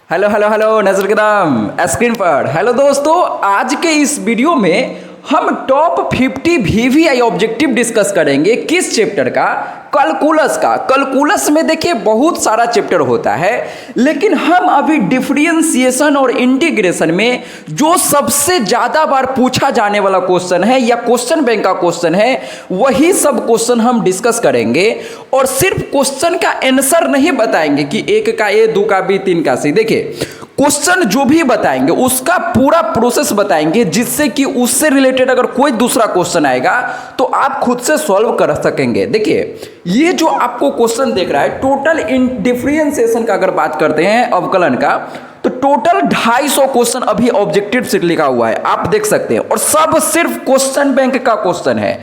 Hello hello hello नजर कदम screen पर। Hello दोस्तों, आज के इस वीडियो में हम टॉप 50 वीवीआई ऑब्जेक्टिव डिस्कस करेंगे। किस चैप्टर का? कैलकुलस का। कैलकुलस में देखिए बहुत सारा चैप्टर होता है, लेकिन हम अभी डिफरेंशिएशन और इंटीग्रेशन में जो सबसे ज्यादा बार पूछा जाने वाला क्वेश्चन है या क्वेश्चन बैंक का क्वेश्चन है, वही सब क्वेश्चन हम डिस्कस करेंगे। और सिर्फ क्वेश्चन का आंसर नहीं बताएंगे कि एक का ए, दो का बी, तीन का सी। देखिए क्वेश्चन जो भी बताएंगे उसका पूरा प्रोसेस बताएंगे, जिससे कि उससे रिलेटेड अगर कोई दूसरा क्वेश्चन आएगा तो आप खुद से सॉल्व कर सकेंगे। देखिए ये जो आपको क्वेश्चन देख रहा है, टोटल इन डिफरेंशिएशन का अगर बात करते हैं अवकलन का, तो टोटल 250 क्वेश्चन अभी ऑब्जेक्टिव से लिखा हुआ है, आप देख सकते हैं। और सब सिर्फ क्वेश्चन बैंक का क्वेश्चन है,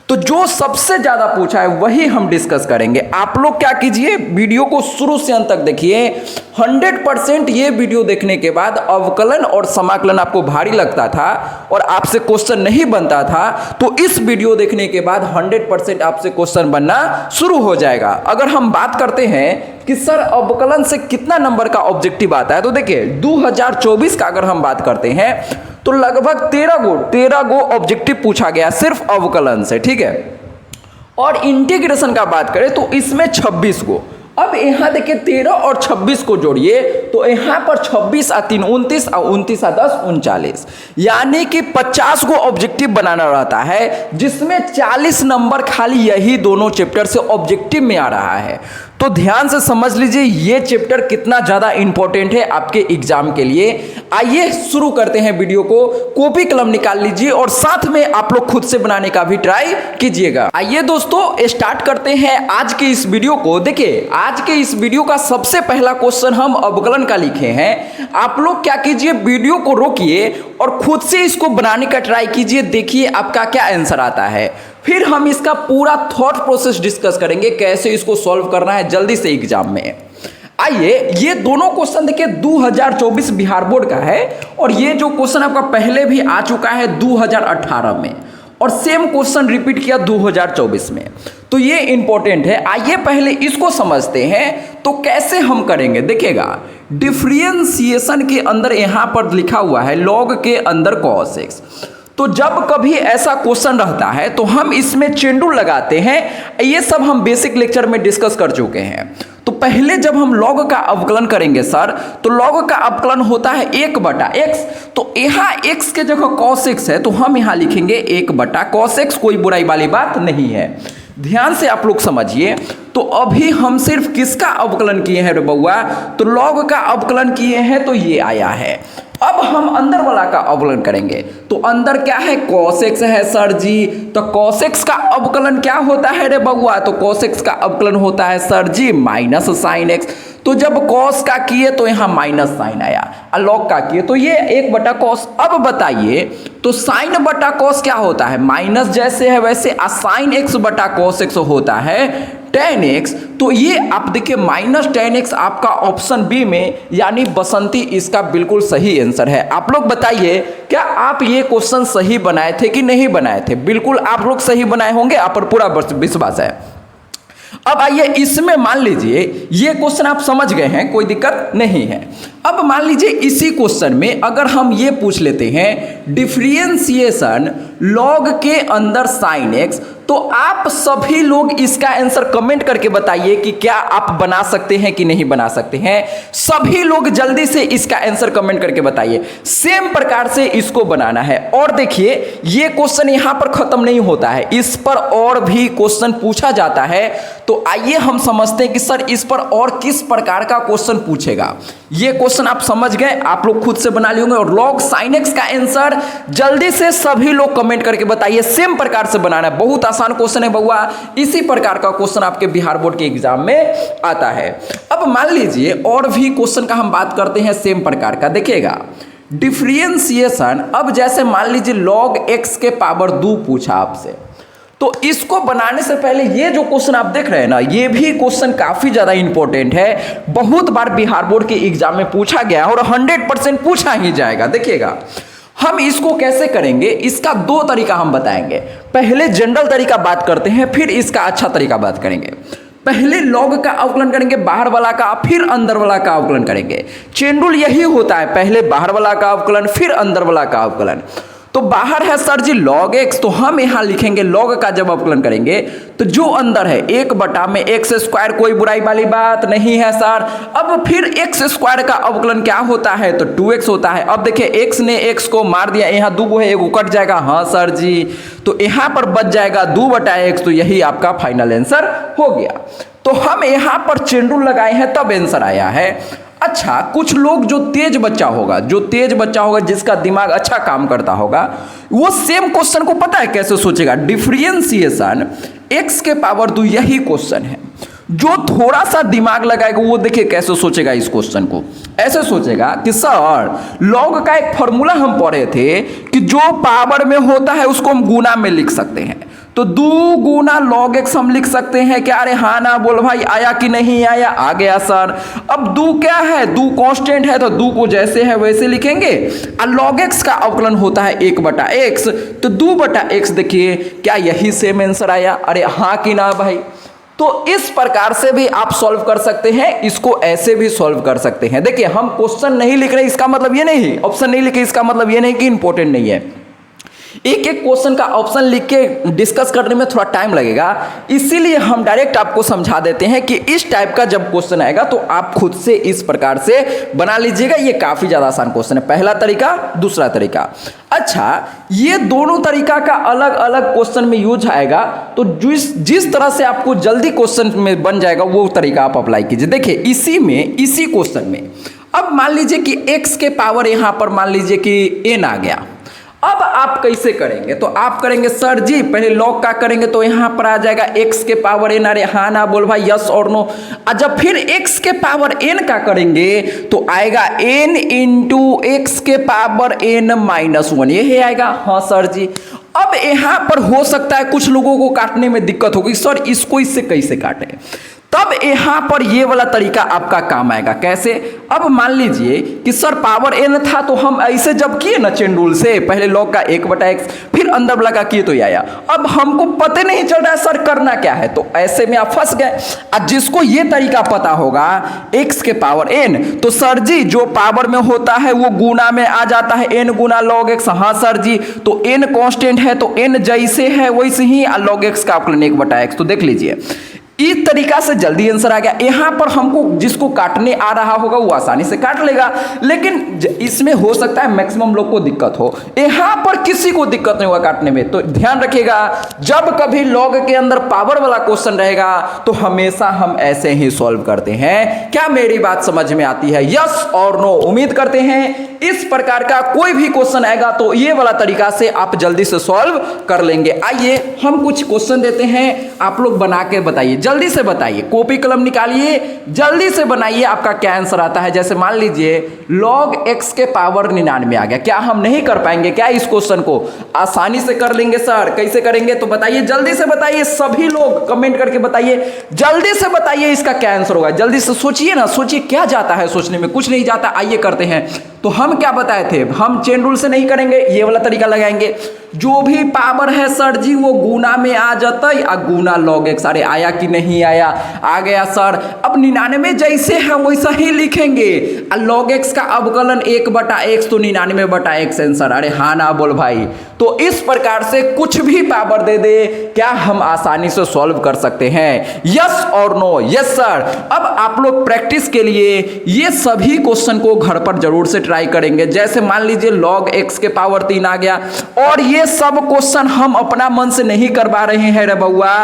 तो जो सबसे ज्यादा पूछा है वही हम डिस्कस करेंगे। आप लोग क्या कीजिए, वीडियो को शुरू से अंत तक देखिए। 100% ये वीडियो देखने के बाद अवकलन और समाकलन आपको भारी लगता था और आपसे क्वेश्चन नहीं बनता था, तो इस वीडियो देखने के बाद 100% आपसे क्वेश्चन बनना शुरू हो जाएगा। अगर हम बात करते हैं कि सर अवकलन से कितना नंबर का ऑब्जेक्टिव आता है, तो देखिए 2024 का अगर हम बात करते हैं तो लगभग 13 गो ऑब्जेक्टिव पूछा गया सिर्फ अवकलन से, ठीक है। और इंटीग्रेशन का बात करें तो इसमें 26 गो। अब यहां देखिए 13 और 26 को जोड़िए तो यहां पर 26 आ 3 29 और 29 आ 10 39, यानी कि 50 गो ऑब्जेक्टिव बनाना रहता है, जिसमें 40 नंबर खाली यही दोनों चैप्टर से ऑब्जेक्टिव में आ रहा है। तो ध्यान से समझ लीजिए ये चैप्टर कितना ज्यादा इंपॉर्टेंट है आपके एग्जाम के लिए। आइए शुरू करते हैं वीडियो को। कॉपी कलम निकाल लीजिए और साथ में आप लोग खुद से बनाने का भी ट्राई कीजिएगा। आइए दोस्तों स्टार्ट करते हैं आज के इस वीडियो को। देखिए आज के इस वीडियो का सबसे पहला क्वेश्चन हम अवकलन का लिखे हैं। आप लोग क्या कीजिए, वीडियो को रोकिए और खुद से इसको बनाने का ट्राई कीजिए, देखिए आपका क्या आंसर आता है। फिर हम इसका पूरा थॉट प्रोसेस डिस्कस करेंगे, कैसे इसको सॉल्व करना है जल्दी से एग्जाम में। आइए, ये दोनों क्वेश्चन देखिए 2024 बिहार बोर्ड का है, और ये जो क्वेश्चन आपका पहले भी आ चुका है 2018 में, और सेम क्वेश्चन रिपीट किया 2024 में। तो ये इंपॉर्टेंट है। आइए पहले इसको समझते हैं। तो कैसे हम करेंगे देखिएगा, डिफरेंशिएशन के अंदर यहां पर लिखा हुआ है लॉग के अंदर cos x। तो जब कभी ऐसा क्वेश्चन रहता है तो हम इसमें चेंडू लगाते हैं। ये सब हम बेसिक लेक्चर में डिस्कस कर चुके हैं। तो पहले जब हम लॉग का अवकलन करेंगे सर, तो लॉग का अवकलन होता है 1/x। तो यहाँ x के जगह cos x है, तो हम यहाँ लिखेंगे 1/cos x। कोई बुराई वाली बात नहीं है, ध्यान से आप लोग समझिए। तो अभी हम सिर्फ किसका अवकलन किए हैं रे बउआ? तो लॉग का अवकलन किए हैं, तो ये आया है। अब हम अंदर वाला का अवकलन करेंगे। तो अंदर क्या है? cos x है सर जी। तो cos x का अवकलन क्या होता है रे बउआ? तो cos x का अवकलन होता है सर जी माइनस साइन x। तो जब cos का किए तो यहाँ माइनस साइन आया, और log का किए तो ये 1/cos। अब बताइए तो साइन बटा cos क्या होता है? माइनस जैसे है वैसे, और साइन x/cos x होता है tan x। तो ये आप देखिए माइनस tan x आपका ऑप्शन बी में यानी बसंती इसका बिल्कुल सही आंसर है। आप लोग बताइए क्या आप ये क्वेश्चन सही बनाए थे कि नहीं बनाए थे? बिल्कुल आप लोग सही बनाए होंगे, आप पर पूरा विश्वास है। अब आइए इसमें मान लीजिए ये क्वेश्चन आप समझ गए हैं, कोई दिक्कत नहीं है। अब मान लीजिए इसी क्वेश्चन में अगर हम ये पूछ लेते हैं डिफरेंशिएशन लॉग के अंदर साइन x, तो आप सभी लोग इसका आंसर कमेंट करके बताइए कि क्या आप बना सकते हैं कि नहीं बना सकते हैं। सभी लोग जल्दी से इसका आंसर कमेंट करके बताइए। सेम प्रकार से इसको बनाना है। और देखिए ये क्वेश्चन यहां पर खत्म नहीं होता है, इस पर और भी क्वेश्चन पूछा जाता है। तो आइए हम समझते हैं कि सर इस पर और किस प्रकार का क्वेश्चन पूछेगा। ये क्वेश्चन आप समझ गए, आप लोग खुद से बना लेंगे। और log sin x का आंसर जल्दी से सभी लोग कमेंट करके बताइए। सेम प्रकार से बनाना है, बहुत आसान क्वेश्चन है बउआ। इसी प्रकार का क्वेश्चन आपके बिहार बोर्ड के एग्जाम में आता है। अब मान लीजिए और भी क्वेश्चन का हम बात करते हैं सेम प्रकार का। देखिएगा डिफरेंशिएशन, अब जैसे मान लीजिए log x के पावर 2 पूछा आपसे, तो इसको बनाने से पहले ये जो क्वेश्चन आप देख रहे हैं ना, ये भी क्वेश्चन काफी ज्यादा इंपॉर्टेंट है। बहुत बार बिहार बोर्ड के एग्जाम में पूछा गया और 100% पूछा ही जाएगा। देखिएगा हम इसको कैसे करेंगे, इसका 2 तरीका हम बताएंगे। पहले जनरल तरीका बात करते हैं, फिर इसका अच्छा तरीका बात करेंगे। पहले लॉग का अवकलन करेंगे बाहर वाला का, फिर अंदर वाला का अवकलन करेंगे। चेन रूल यही होता है, पहले बाहर वाला का अवकलन फिर अंदर वाला का अवकलन। तो बाहर है सर जी log x, तो हम यहां लिखेंगे log का जब अवकलन करेंगे तो जो अंदर है 1/x², कोई बुराई वाली बात नहीं है सर। अब फिर x² का अवकलन क्या होता है तो 2x होता है। अब देखिए x ने x को मार दिया, यहाँ 2 है, 1 कट जाएगा, हाँ सर जी, तो यहाँ पर बच जाएगा 2/x, तो यही आपका फाइनल आंसर हो गया। तो हम यहाँ पर चेन रूल लगाए हैं तब आंसर आया है। अच्छा, कुछ लोग जो तेज बच्चा होगा जिसका दिमाग अच्छा काम करता होगा, वो सेम क्वेश्चन को पता है कैसे सोचेगा, डिफरेंशिएशन x के पावर 2, यही क्वेश्चन है। जो थोड़ा सा दिमाग लगाएगा वो देखिए कैसे सोचेगा इस क्वेश्चन को। ऐसे सोचेगा कि सर लॉग का एक फॉर्मूला हम पढ़े थे कि जो पावर में होता है उसको हम गुना में लिख सकते हैं, तो 2 गुना log x हम लिख सकते हैं क्या? अरे हाँ ना बोल भाई, आया कि नहीं आया? आ गया सर। अब 2 क्या है? 2 कांस्टेंट है, तो 2 को जैसे है वैसे लिखेंगे। और log x का अवकलन होता है 1/x, तो 2/x देखिए क्या यही सेम आंसर आया? अरे हाँ कि ना भाई? तो इस प्रकार से भी आप सॉल्व कर सकते हैं, इसको ऐसे भी सॉल्व कर सकते हैं। देखिए हम क्वेश्चन नहीं लिख रहे इसका मतलब ये नहीं, ऑप्शन नहीं लिखे इसका मतलब ये नहीं कि इंपॉर्टेंट नहीं है। एक एक क्वेश्चन का ऑप्शन लिख के डिस्कस करने में थोड़ा टाइम लगेगा, इसीलिए हम डायरेक्ट आपको समझा देते हैं कि इस टाइप का जब क्वेश्चन आएगा तो आप खुद से इस प्रकार से बना लीजिएगा। ये काफी ज्यादा आसान क्वेश्चन है, पहला तरीका, दूसरा तरीका। अच्छा, ये दोनों तरीका का अलग अलग क्वेश्चन में यूज आएगा, तो जिस तरह से आपको जल्दी क्वेश्चन में बन जाएगा वो तरीका आप अप्लाई कीजिए। देखिए इसी क्वेश्चन में अब मान लीजिए कि x के पावर यहां पर मान लीजिए कि n आ गया। अब आप कैसे करेंगे? तो आप करेंगे सर जी पहले log का करेंगे तो यहां पर आ जाएगा x के पावर n। अरे हाँ ना बोल भाई, यस और नो। जब फिर x के पावर n का करेंगे तो आएगा n इंटू x के पावर n-1, ये आएगा, हाँ सर जी। अब यहां पर हो सकता है कुछ लोगों को काटने में दिक्कत होगी, सर इसको इससे कैसे काटें? तब यहां पर ये वाला तरीका आपका काम आएगा। कैसे? अब मान लीजिए कि सर पावर n था, तो हम ऐसे जब किए ना चेन रूल से, पहले log का 1/x फिर अंदर वाला का किए तो ये आया। अब हमको पता नहीं चल रहा है सर करना क्या है, तो ऐसे में आप फंस गए। अब जिसको ये तरीका पता होगा x के पावर n, तो सर जी जो पावर में होता है वो गुना में आ जाता है, n गुना log x। हाँ सर जी, तो n कांस्टेंट है तो n जैसे है वैसे ही log x का अवकलन 1/x। तो देख लीजिए इस तरीका से जल्दी आंसर आ गया। यहां पर हमको जिसको काटने आ रहा होगा वो आसानी से काट लेगा, लेकिन इसमें हो सकता है मैक्सिमम लोग को दिक्कत हो। यहां पर किसी को दिक्कत नहीं होगा काटने में। तो ध्यान रखिएगा, जब कभी log के अंदर पावर वाला क्वेश्चन रहेगा तो हमेशा हम ऐसे ही सॉल्व करते हैं। क्या मेरी बात समझ में आती है? यस और नो। उम्मीद करते हैं इस प्रकार का कोई भी क्वेश्चन आएगा तो ये वाला तरीका से आप जल्दी से सॉल्व कर लेंगे। आइए हम कुछ क्वेश्चन देते हैं, आप लोग बना के बताइए, जल्दी से बताइए, कॉपी कलम निकालिए, जल्दी से बनाइए आपका क्या आंसर आता है। जैसे मान लीजिए log x के पावर 99 आ गया, क्या हम नहीं कर पाएंगे क्या इस क्वेश्चन को? आसानी से कर लेंगे सर। कैसे करेंगे तो बताइए, जल्दी से बताइए, सभी लोग कमेंट करके बताइए, जल्दी से बताइए इसका क्या आंसर होगा। जल्दी से सोचिए ना, सोचिए क्या जाता है सोचने में, कुछ नहीं जाता। आइए करते हैं। तो हम क्या बताए थे, हम चेन रूल से नहीं करेंगे, ये वाला तरीका लगाएंगे। जो भी पावर है सर जी वो गुना में आ जाता है, गुना log x। अरे आया कि नहीं आया? आ गया सर। अब 99 जैसे है वैसा ही लिखेंगे, log x का अवकलन 1/x, तो 99/x आंसर। अरे हाँ ना बोल भाई? तो इस प्रकार से कुछ भी पावर दे दे, क्या हम आसानी से सॉल्व कर सकते हैं? यस और नो? Yes sir. अब आप लोग प्रैक्टिस के लिए ये सभी क्वेश्चन को घर पर जरूर से ट्राई करेंगे। जैसे मान लीजिए log x के पावर 3 आ गया, और ये सब क्वेश्चन हम अपना मन से नहीं करवा रहे हैं रे बउआ,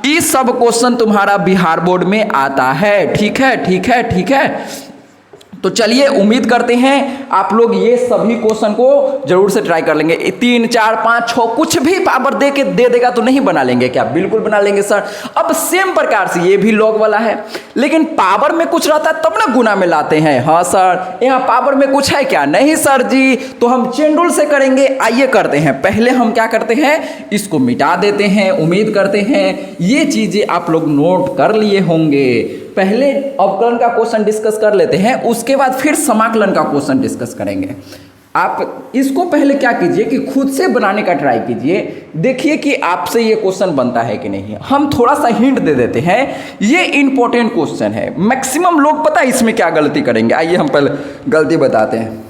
ये सब क्वेश्चन तुम्हारा बिहार बोर्ड में आता है। ठीक है, ठीक है, ठीक है। तो चलिए उम्मीद करते हैं आप लोग ये सभी क्वेश्चन को जरूर से ट्राई कर लेंगे। 3, 4, 5, 6 कुछ भी पावर दे के दे देगा तो नहीं बना लेंगे क्या? बिल्कुल बना लेंगे सर। अब सेम प्रकार से ये भी log वाला है, लेकिन पावर में कुछ रहता है तब ना गुना में लाते हैं। हाँ सर, यहाँ पावर में कुछ है क्या? नहीं सर जी। तो हम चेन रूल से करेंगे। आइए करते हैं। पहले हम क्या करते हैं, इसको मिटा देते हैं। उम्मीद करते हैं ये चीजें आप लोग नोट कर लिए होंगे। पहले अवकलन का क्वेश्चन डिस्कस कर लेते हैं, उसके बाद फिर समाकलन का क्वेश्चन डिस्कस करेंगे। आप इसको पहले क्या कीजिए कि खुद से बनाने का ट्राई कीजिए, देखिए कि आपसे ये क्वेश्चन बनता है कि नहीं। हम थोड़ा सा हिंट दे देते हैं, ये इंपॉर्टेंट क्वेश्चन है। मैक्सिमम लोग पता है इसमें क्या गलती करेंगे, आइए हम पहले गलती बताते हैं।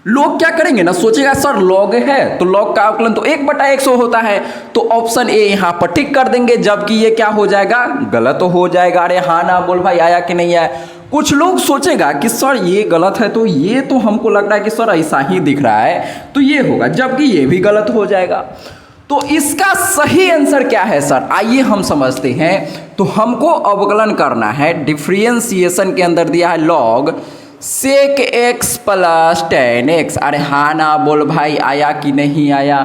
लोग क्या करेंगे ना, सोचेगा सर लॉग है तो लॉग का अवकलन तो 1/100 होता है, तो ऑप्शन ए यहां पर टिक कर देंगे, जबकि ये क्या हो जाएगा, गलत हो जाएगा। अरे हाँ ना बोल भाई, आया कि नहीं आया। कुछ लोग सोचेगा कि सर ये गलत है, तो ये तो हमको लग रहा है कि सर ऐसा ही दिख रहा है तो ये होगा, जबकि ये भी गलत हो जाएगा। तो इसका सही आंसर क्या है सर, आइए हम समझते हैं। तो हमको अवकलन करना है, डिफरेंशिएशन के अंदर दिया है log sec x plus tan x. अरे हाँ ना बोल भाई, आया कि नहीं आया।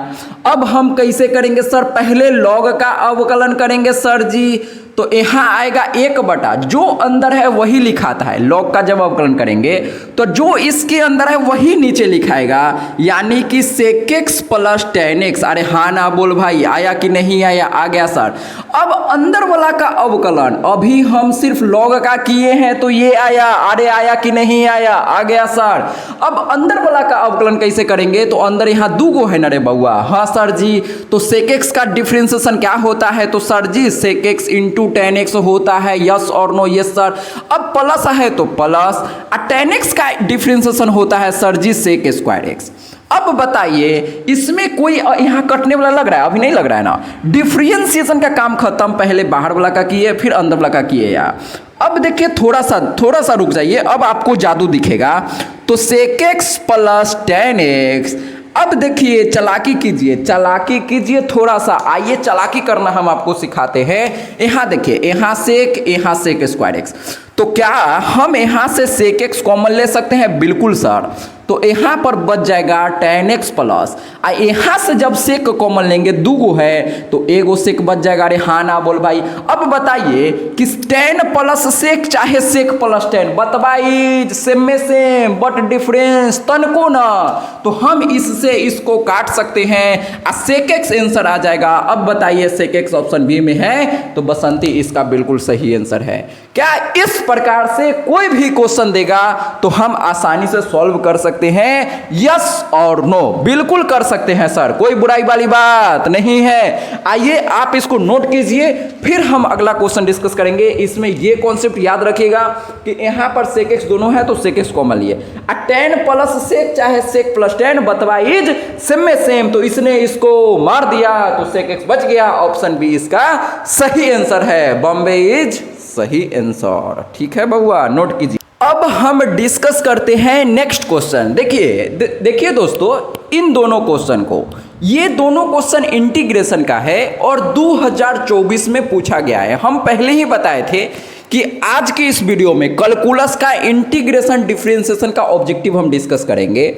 अब हम कैसे करेंगे सर, पहले लॉग का अवकलन करेंगे सर जी, तो यहाँ आएगा 1/, जो अंदर है वही लिखाता है। लॉग का जब अवकलन करेंगे तो जो इसके अंदर है वही नीचे लिखाएगा, यानी कि sec x plus tan x. अरे हाँ ना बोल भाई, आया कि नहीं आया, आ गया सर। अब अंदर वाला का अवकलन अभी हम सिर्फ लॉग का किए हैं तो ये आया, अरे आया कि नहीं आया, आ गया सर। अब अंदर वाला का अवकलन कैसे करेंगे, तो अंदर यहाँ 2 गो है ना रे बउआ। हाँ सर जी, तो सेक एक्स का डिफरेंशिएशन क्या होता है, तो सर जी सेक एक्स इंटू 10x होता है, यस और नो, यस सर। अब प्लस है तो प्लस, 10x का डिफरेंशिएशन होता है सर जी सेक स्क्वायर एक्स। अब बताइए इसमें कोई यहाँ कटने वाला लग रहा है, अभी नहीं लग रहा है ना। डिफरेंशिएशन का काम खत्म, पहले बाहर वाला का किए फिर अंदर वाला का किए यार। अब देखिए थोड़ा सा रुक जाइए, अब आपको जादू दिखेगा। तो सेक एक्स प्लस 10x, अब देखिए चालाकी कीजिए थोड़ा सा, आइए चालाकी करना हम आपको सिखाते हैं। यहाँ देखिए, यहाँ सेक स्क्वायर एक्स, तो क्या हम यहाँ से सेक एक्स कॉमन ले सकते हैं, बिल्कुल सर। तो यहाँ पर बच जाएगा 10x प्लस, यहाँ से जब सेक कॉमन लेंगे 2 गो है तो 1 गो सेक बच जाएगा। अरे हाँ ना बोल भाई। अब बताइए कि 10 प्लस सेक चाहे सेक प्लस 10, बतवाई सेम में सेम बट डिफरेंस तनको ना, तो हम इससे इसको काट सकते हैं, सेक एक्स आंसर आ जाएगा। अब बताइए सेक एक्स ऑप्शन बी में है, तो बसंती इसका बिल्कुल सही आंसर है। क्या इस प्रकार से कोई भी क्वेश्चन देगा तो हम आसानी से सॉल्व कर सकते हैं, यस और नो, बिल्कुल कर सकते हैं सर, कोई बुराई वाली बात नहीं है। आइए आप इसको नोट कीजिए, फिर हम अगला क्वेश्चन डिस्कस करेंगे। इसमें ये कॉन्सेप्ट याद रखिएगा कि यहाँ पर सेक एक्स दोनों है तो सेक एक्स कॉमन लिए, 10 प्लस सेक चाहे सेक प्लस 10 बतवाइज सेम में सेम, तो इसने इसको मार दिया तो सेक एक्स बच गया। ऑप्शन बी इसका सही आंसर है, बॉम्बे इज सही आंसर। ठीक है बउआ, नोट कीजिए। अब हम डिस्कस करते हैं नेक्स्ट क्वेश्चन। देखिए दोस्तों, इन दोनों क्वेश्चन को, ये दोनों क्वेश्चन इंटीग्रेशन का है और 2024 में पूछा गया है। हम पहले ही बताए थे कि आज के इस वीडियो में कैलकुलस का इंटीग्रेशन डिफरेंशिएशन का ऑब्जेक्टिव हम डिस्कस करेंगे।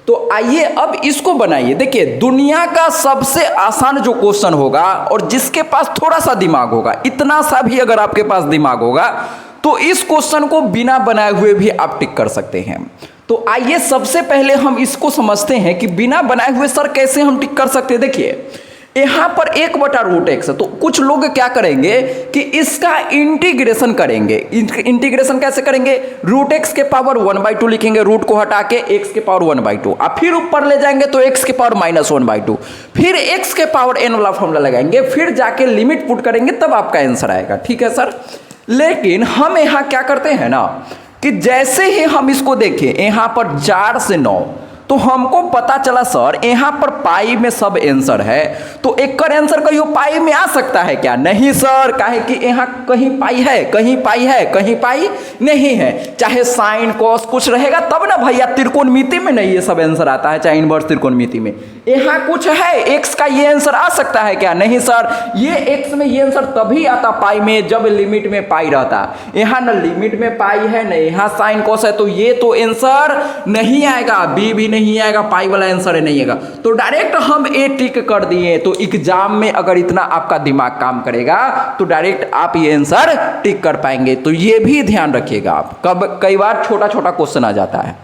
तो आइए अब इसको बनाइए। देखिए दुनिया का सबसे आसान जो क्वेश्चन होगा और जिसके पास थोड़ा सा दिमाग होगा, इतना सा भी अगर आपके पास दिमाग होगा तो इस क्वेश्चन को बिना बनाए हुए भी आप टिक कर सकते हैं। तो आइए सबसे पहले हम इसको समझते हैं कि बिना बनाए हुए सर कैसे हम टिक कर सकते हैं। देखिए यहाँ पर 1/√x है, तो कुछ लोग क्या करेंगे कि इसका इंटीग्रेशन करेंगे। इंटीग्रेशन कैसे करेंगे, √x के पावर 1/2 लिखेंगे, रूट को हटा के x के पावर 1/2, अब फिर ऊपर ले जाएंगे तो x के पावर -1/2, फिर x के पावर n वाला फॉर्मूला लगाएंगे, फिर जाके लिमिट पुट करेंगे, तब आपका आंसर आएगा। ठीक है सर, लेकिन हम यहाँ क्या करते हैं ना कि जैसे ही हम इसको देखें यहाँ पर 4 से 9, तो हमको पता चला सर यहाँ पर पाई में सब आंसर है, तो एक का आंसर कहीं पाई में आ सकता है क्या? नहीं सर, काहे कि यहाँ कहीं पाई है, कहीं पाई है, कहीं पाई नहीं है। चाहे साइन कॉस कुछ रहेगा तब ना भैया, त्रिकोणमिति में नहीं ये सब आंसर आता है, चाहे इनवर्स त्रिकोणमिति में। यहाँ कुछ है एक्स का, ये आंसर आ सकता है क्या? नहीं सर, ये एक्स में ये आंसर तभी आता पाई में जब लिमिट में पाई रहता। यहाँ ना लिमिट में पाई है, न यहाँ साइन कॉस है, तो ये तो आंसर नहीं आएगा, बी भी नहीं आएगा, पाई वाला आंसर नहीं आएगा। तो डायरेक्ट हम ए टिक कर दिए। तो एग्जाम में अगर इतना आपका दिमाग काम करेगा तो डायरेक्ट आप ये आंसर टिक कर पाएंगे। तो ये भी ध्यान रखिएगा आप, कब कई बार छोटा छोटा क्वेश्चन आ जाता है।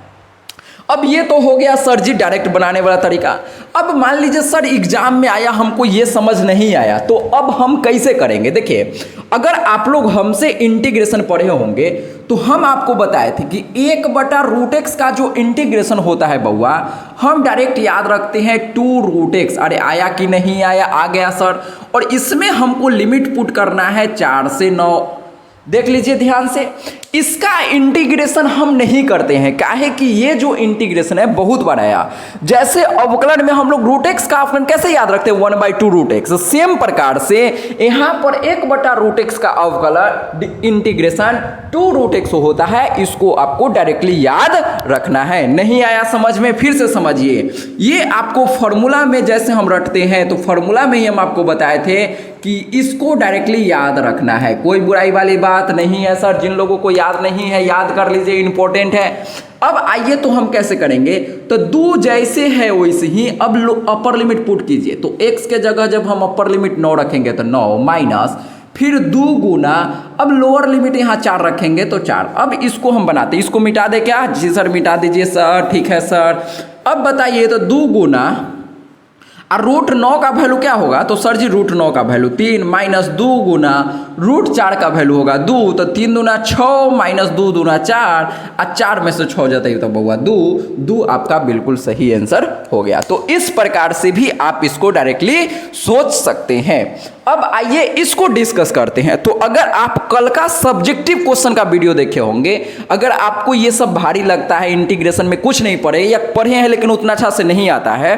अब ये तो हो गया सर जी डायरेक्ट बनाने वाला तरीका। अब मान लीजिए सर एग्जाम में आया, हमको ये समझ नहीं आया, तो अब हम कैसे करेंगे? देखिए, अगर आप लोग हमसे इंटीग्रेशन पढ़े होंगे तो हम आपको बताए थे कि 1/√x का जो इंटीग्रेशन होता है बउआ, हम डायरेक्ट याद रखते हैं 2√x। अरे आया कि नहीं आया? आ गया सर। और इसमें हमको लिमिट पुट करना है 4 से 9। देख लीजिए ध्यान से, इसका इंटीग्रेशन हम नहीं करते हैं, काहे कि ये जो इंटीग्रेशन है बहुत बड़ा है। जैसे अवकलन में हम लोग √x का अवकलन कैसे याद रखते हैं? 1/2√x। सेम प्रकार से यहाँ पर 1/√x का अवकलन इंटीग्रेशन 2√x होता है। इसको आपको डायरेक्टली याद रखना है। नहीं आया समझ में? फिर से समझिए, ये आपको फॉर्मूला में जैसे हम रखते हैं, तो फॉर्मूला में ही हम आपको बताए थे कि इसको डायरेक्टली याद रखना है। कोई बुराई वाली बात नहीं है सर। जिन लोगों को याद नहीं है याद कर लीजिए, इंपॉर्टेंट है। अब आइए तो हम कैसे करेंगे, तो 2 जैसे है वैसे ही अब अपर लिमिट पुट कीजिए। तो x के जगह जब हम अपर लिमिट 9 रखेंगे तो 9 माइनस फिर 2 गुना, अब लोअर लिमिट यहाँ 4 रखेंगे तो 4। अब इसको हम बनाते, इसको मिटा दे क्या? जी सर मिटा दीजिए सर। ठीक है सर। अब बताइए तो 2 गुना और √9 का वैल्यू क्या होगा? तो सर जी √9 का वैल्यू 3 माइनस 2 गुना √4 का वैल्यू होगा 2, तो 3 दूना 6 माइनस 2 दूना 4 और 4 में से 6 जाता है तो बउआ 2 आपका बिल्कुल सही आंसर हो गया। तो इस प्रकार से भी आप इसको डायरेक्टली सोच सकते हैं। अब आइए इसको डिस्कस करते हैं। तो अगर आप कल का सब्जेक्टिव क्वेश्चन का वीडियो देखे होंगे, अगर आपको ये सब भारी लगता है, इंटीग्रेशन में कुछ नहीं पढ़े या पढ़े हैं लेकिन उतना अच्छा से नहीं आता है,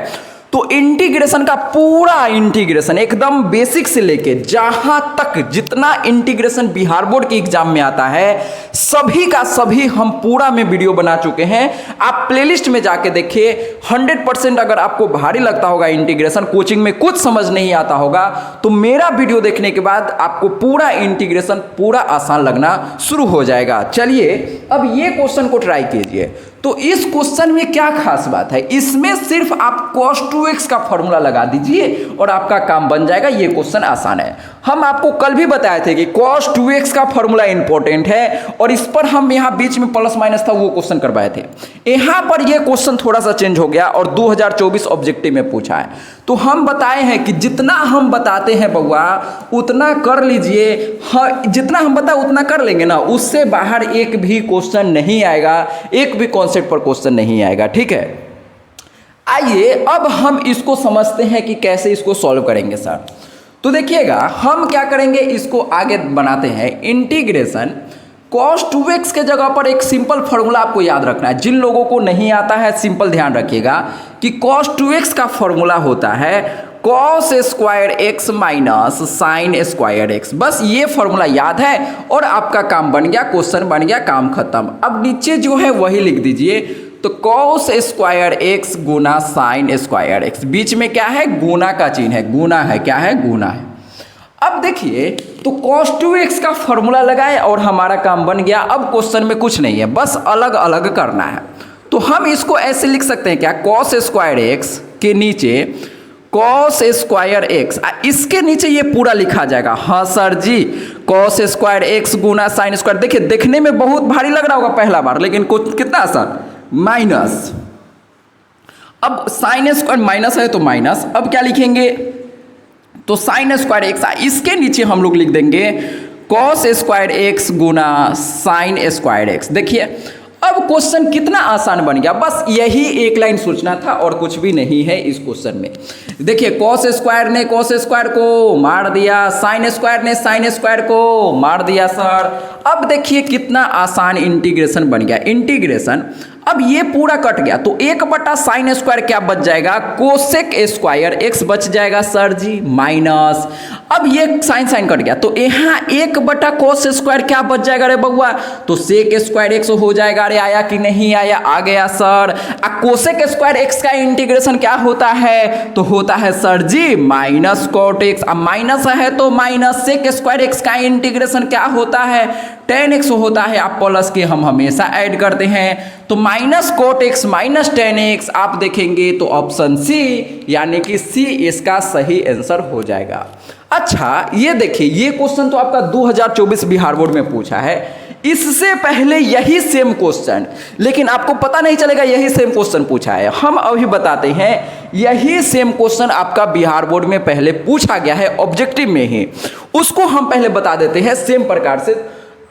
तो इंटीग्रेशन का पूरा इंटीग्रेशन एकदम बेसिक से लेके जहां तक जितना इंटीग्रेशन बिहार बोर्ड के एग्जाम में आता है सभी का सभी हम पूरा में वीडियो बना चुके हैं। आप प्लेलिस्ट में जाके देखिए। 100% अगर आपको भारी लगता होगा इंटीग्रेशन, कोचिंग में कुछ समझ नहीं आता होगा, तो मेरा वीडियो देखने के बाद आपको पूरा इंटीग्रेशन पूरा आसान लगना शुरू हो जाएगा। चलिए अब ये क्वेश्चन को ट्राई कीजिए। तो इस क्वेश्चन में क्या खास बात है? इसमें सिर्फ आप cos 2x का फॉर्मूला लगा दीजिए और आपका काम बन जाएगा। ये क्वेश्चन आसान है। हम आपको कल भी बताए थे कि cos 2x का फॉर्मूला इंपॉर्टेंट है, और इस पर हम यहाँ बीच में प्लस माइनस था वो क्वेश्चन करवाए थे। यहाँ पर ये क्वेश्चन थोड़ा सा चेंज हो गया और 2024 ऑब्जेक्टिव में पूछा है। तो हम बताए हैं कि जितना हम बताते हैं बउआ उतना कर लीजिए। हाँ, जितना हम बताए उतना कर लेंगे ना, उससे बाहर एक भी क्वेश्चन नहीं आएगा, एक भी कॉन्सेप्ट पर क्वेश्चन नहीं आएगा। ठीक है, आइए अब हम इसको समझते हैं कि कैसे इसको सॉल्व करेंगे सर। तो देखिएगा हम क्या करेंगे, इसको आगे बनाते हैं। इंटीग्रेशन cos 2x के जगह पर एक सिंपल फॉर्मूला आपको याद रखना है। जिन लोगों को नहीं आता है सिंपल ध्यान रखिएगा कि cos 2x का फॉर्मूला होता है cos square x minus sine square x। बस ये फॉर्मूला याद है और आपका काम बन गया, क्वेश्चन बन गया, काम खत्म। अब नीचे जो है वही लिख दीजिए। तो cos स्क्वायर x गुना साइन स्क्वायर x, बीच में क्या है? गुना का चिन्ह है, गुना है। क्या है? गुना है। अब देखिए तो cos 2x का फॉर्मूला लगाए और हमारा काम बन गया। अब क्वेश्चन में कुछ नहीं है, बस अलग अलग करना है। तो हम इसको ऐसे लिख सकते हैं क्या? cos स्क्वायर x के नीचे cos स्क्वायर x, इसके नीचे ये पूरा लिखा जाएगा। हाँ सर जी, cos स्क्वायर x गुना साइन स्क्वायर। देखिए देखने में बहुत भारी लग रहा होगा पहला बार, लेकिन कितना आसान, माइनस। अब साइन स्क्वायर माइनस है तो माइनस, अब क्या लिखेंगे? तो साइन स्क्वायर एक्स, इसके नीचे हम लोग लिख देंगे cos स्क्वायर एक्स गुना साइन स्क्वायर एक्स। देखिए अब क्वेश्चन कितना आसान बन गया। बस यही एक लाइन सोचना था और कुछ भी नहीं है इस क्वेश्चन में। देखिए cos स्क्वायर ने cos स्क्वायर को मार दिया, साइन स्क्वायर ने साइन स्क्वायर को मार दिया सर। अब देखिए कितना आसान इंटीग्रेशन बन गया। इंटीग्रेशन अब ये पूरा कट गया तो 1/sin स्क्वायर क्या बच जाएगा? कोसेक स्क्वायर एक्स बच जाएगा सर जी, माइनस। अब ये साइन साइन कट गया तो यहाँ 1/cos स्क्वायर क्या बच जाएगा रे बउआ? तो सेक स्क्वायर एक्स हो जाएगा। अरे आया कि नहीं आया? आ गया सर। कोसेक स्क्वायर एक्स का इंटीग्रेशन क्या होता है? तो होता है सर जी माइनस कॉट एक्स। अब माइनस है तो माइनस। सेक स्क्वायर एक्स का इंटीग्रेशन क्या होता है? tan x होता है। आप प्लस के हम हमेशा ऐड करते हैं, तो minus cot x minus tan x आप देखेंगे तो ऑप्शन सी यानी कि सी इसका सही आंसर हो जाएगा। अच्छा ये देखिए, ये क्वेश्चन तो आपका 2024 बिहार बोर्ड में पूछा है। इससे पहले यही सेम क्वेश्चन, लेकिन आपको पता नहीं चलेगा यही सेम क्वेश्चन पूछा है। हम अभी बताते हैं यही सेम क्वेश्चन आपका बिहार बोर्ड में पहले पूछा गया है ऑब्जेक्टिव में ही, उसको हम पहले बता देते हैं सेम प्रकार से।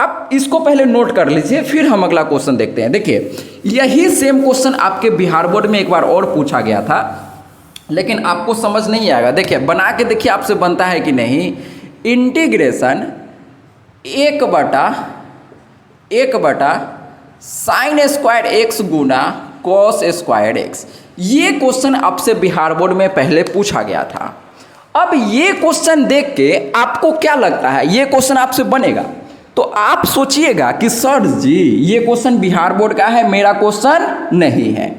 अब इसको पहले नोट कर लीजिए, फिर हम अगला क्वेश्चन देखते हैं। देखिए यही सेम क्वेश्चन आपके बिहार बोर्ड में एक बार और पूछा गया था, लेकिन आपको समझ नहीं आएगा। देखिए बना के देखिए आपसे बनता है कि नहीं। इंटीग्रेशन एक बटा साइन स्क्वायर एक्स गुना कॉस स्क्वायर एक्स, ये क्वेश्चन आपसे बिहार बोर्ड में पहले पूछा गया था। अब ये क्वेश्चन देख के आपको क्या लगता है ये क्वेश्चन आपसे बनेगा? तो आप सोचिएगा कि सर जी ये क्वेश्चन बिहार बोर्ड का है, मेरा क्वेश्चन नहीं है।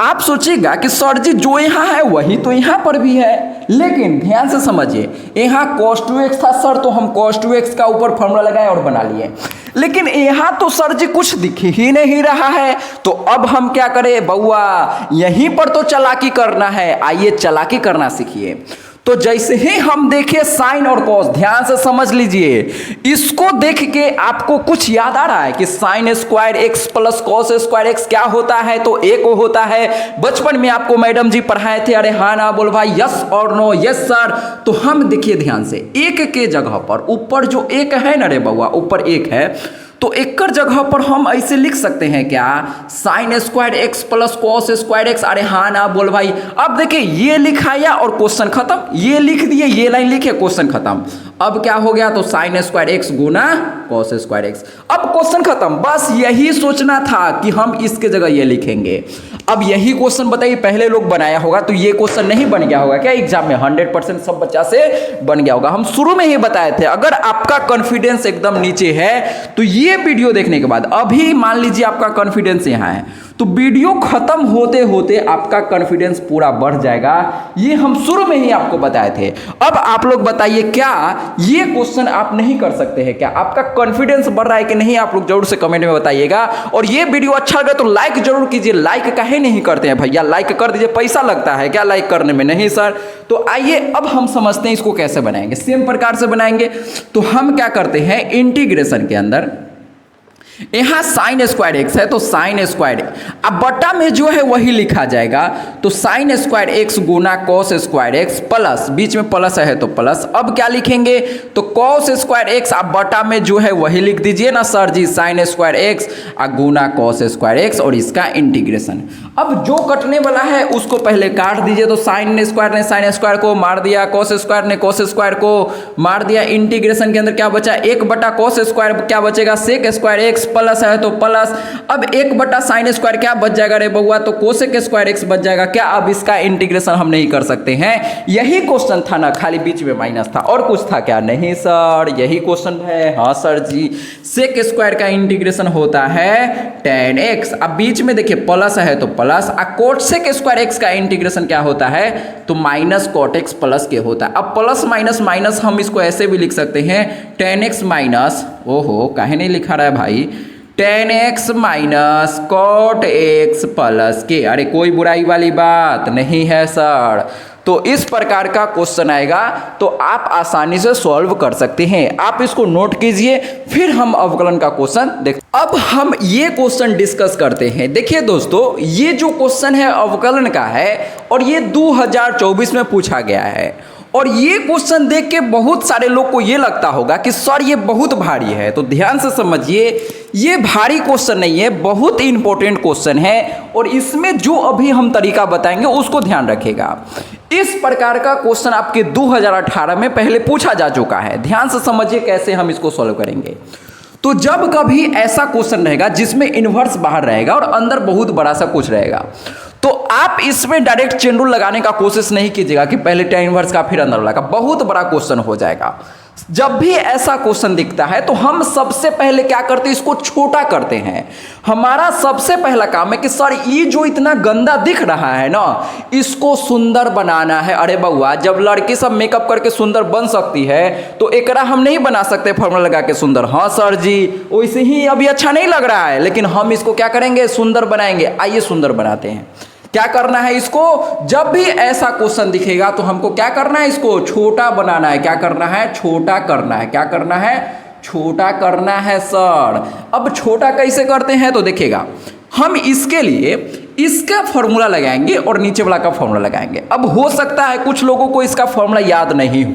आप सोचिएगा कि सर जी जो यहाँ है वही तो यहाँ पर भी है, लेकिन ध्यान से समझिए, यहाँ cos 2x था सर, तो हम cos 2x का ऊपर फॉर्मूला लगाए और बना लिए, लेकिन यहाँ तो सर जी कुछ दिख ही नहीं रहा है। तो अब हम क्या करें बउआ, यहीं पर तो चालाकी करना है। आइए चालाकी करना सीखिए। तो जैसे ही हम देखें साइन और कॉस, ध्यान से समझ लीजिए, इसको देख के आपको कुछ याद आ रहा है कि sine square x plus cos square x क्या होता है? तो एक होता है। बचपन में आपको मैडम जी पढ़ाए थे, अरे हाँ ना बोल भाई, यस और नो, यस सर। तो हम देखिए ध्यान से, एक के जगह पर ऊपर जो एक है ना रे बउआ, ऊपर एक है, तो एक जगह पर हम ऐसे लिख सकते हैं क्या, sine square x plus cos square x. अरे हाँ ना बोल भाई। अब देखिए ये लिखाया और क्वेश्चन खत्म, ये लिख दिए, ये लाइन लिखे, क्वेश्चन खत्म। अब क्या हो गया, तो साइन स्क्वायर एक्स गुना कॉस स्क्वायर एक्स। अब क्वेश्चन खत्म। बस यही सोचना था कि हम इसके जगह ये लिखेंगे। अब यही क्वेश्चन बताइए पहले लोग बनाया होगा तो ये क्वेश्चन नहीं बन गया होगा क्या एग्जाम में? 100% सब बच्चा से बन गया होगा। हम शुरू में ही बताए थे, अगर आपका कॉन्फिडेंस एकदम नीचे है तो ये वीडियो देखने के बाद, अभी मान लीजिए आपका कॉन्फिडेंस यहाँ है, तो वीडियो खत्म होते होते आपका कॉन्फिडेंस पूरा बढ़ जाएगा। ये हम शुरू में ही आपको बताए थे। अब आप लोग बताइए, क्या ये क्वेश्चन आप नहीं कर सकते हैं क्या? आपका कॉन्फिडेंस बढ़ रहा है कि नहीं? आप लोग जरूर से कमेंट में बताइएगा। और ये वीडियो अच्छा लगे तो लाइक जरूर कीजिए। लाइक काहे नहीं करते हैं भैया? लाइक कर दीजिए, पैसा लगता है क्या लाइक करने में? नहीं सर। तो आइए अब हम समझते हैं इसको कैसे बनाएंगे। सेम प्रकार से बनाएंगे। तो हम क्या करते हैं, इंटीग्रेशन के अंदर यहां साइन स्क्वायर एक्स है तो साइन स्क्वायर, अब बटा में जो है वही लिखा जाएगा। तो साइन स्क्वायर एक्स गुना कॉस स्क्वायर एक्स प्लस, बीच में प्लस है तो प्लस। अब क्या लिखेंगे, तो कॉस स्क्वायर एक्स, अब बटा में जो है वही लिख दीजिए ना सर जी, साइन स्क्वायर एक्स गुना कॉस स्क्वायर एक्स और इसका इंटीग्रेशन। अब जो कटने वाला है उसको पहले काट दीजिए। तो साइन स्क्वायर ने साइन स्क्वायर को मार दिया, कॉस स्क्वायर ने कॉस स्क्वायर को मार दिया। इंटीग्रेशन के अंदर क्या बचा, एक बटा कॉस स्क्वायर क्या बचेगा, सेक स्क्वायर एक्स प्लस है तो प्लस। अब एक बटा साइन स्क्वायर क्या बच जाएगा रे बउआ, तो कोसेक स्क्वायर एक्स बच जाएगा क्या? अब इसका इंटीग्रेशन हम नहीं कर सकते हैं। यही क्वेश्चन था ना, खाली बीच में माइनस था, और कुछ था क्या? नहीं सर, यही क्वेश्चन है। हाँ सर जी, सेक स्क्वायर का इंटीग्रेशन होता है tan x। अब बीच में देखिए प्लस है तो plus, cot sec square x का इंटीग्रेशन क्या होता है, तो माइनस कॉट एक्स प्लस के होता है। अब प्लस माइनस माइनस हम इसको ऐसे भी लिख सकते हैं, tan x माइनस, ओहो काहे नहीं लिखा रहा है भाई, tan x minus cot x plus के। अरे कोई बुराई वाली बात नहीं है सर। तो इस प्रकार का क्वेश्चन आएगा तो आप आसानी से सॉल्व कर सकते हैं। आप इसको नोट कीजिए, फिर हम अवकलन का क्वेश्चन देख। अब हम ये क्वेश्चन डिस्कस करते हैं। देखिए दोस्तों, ये जो क्वेश्चन है अवकलन का है और ये 2024 में पूछा गया है। और ये क्वेश्चन देख के बहुत सारे लोग को ये लगता होगा कि सर ये बहुत भारी है। तो ध्यान से समझिए, ये भारी क्वेश्चन नहीं है, बहुत इंपॉर्टेंट क्वेश्चन है। और इसमें जो अभी हम तरीका बताएंगे उसको ध्यान रखिएगा। इस प्रकार का क्वेश्चन आपके 2018 में पहले पूछा जा चुका है। ध्यान से समझिए कैसे हम इसको सॉल्व करेंगे। तो जब कभी ऐसा क्वेश्चन रहेगा जिसमें इनवर्स बाहर रहेगा और अंदर बहुत बड़ा सा कुछ रहेगा, तो आप इसमें डायरेक्ट चेन रूल लगाने का कोशिश नहीं कीजिएगा कि पहले tan इनवर्स का फिर अंदर वाला का, बहुत बड़ा क्वेश्चन हो जाएगा। जब भी ऐसा क्वेश्चन दिखता है तो हम सबसे पहले क्या करते हैं, इसको छोटा करते हैं। हमारा सबसे पहला काम है कि सर ये जो इतना गंदा दिख रहा है ना, इसको सुंदर बनाना है। अरे बउआ, जब लड़की सब मेकअप करके सुंदर बन सकती है तो एकरा हम नहीं बना सकते फॉर्मूला लगा के सुंदर? हाँ सर जी, वैसे ही अभी अच्छा नहीं लग रहा है, लेकिन हम इसको क्या करेंगे, सुंदर बनाएंगे। आइए सुंदर बनाते हैं। क्या करना है इसको, जब भी ऐसा क्वेश्चन दिखेगा तो हमको क्या करना है, इसको छोटा बनाना है। क्या करना है, छोटा करना है। क्या करना है, छोटा करना है सर। अब छोटा कैसे करते हैं तो देखिएगा, हम इसके लिए इसका फॉर्मूला लगाएंगे और नीचे वाला का फॉर्मूला लगाएंगे। अब हो सकता है कुछ लोगों को इसका फॉर्मूला याद नहीं हो,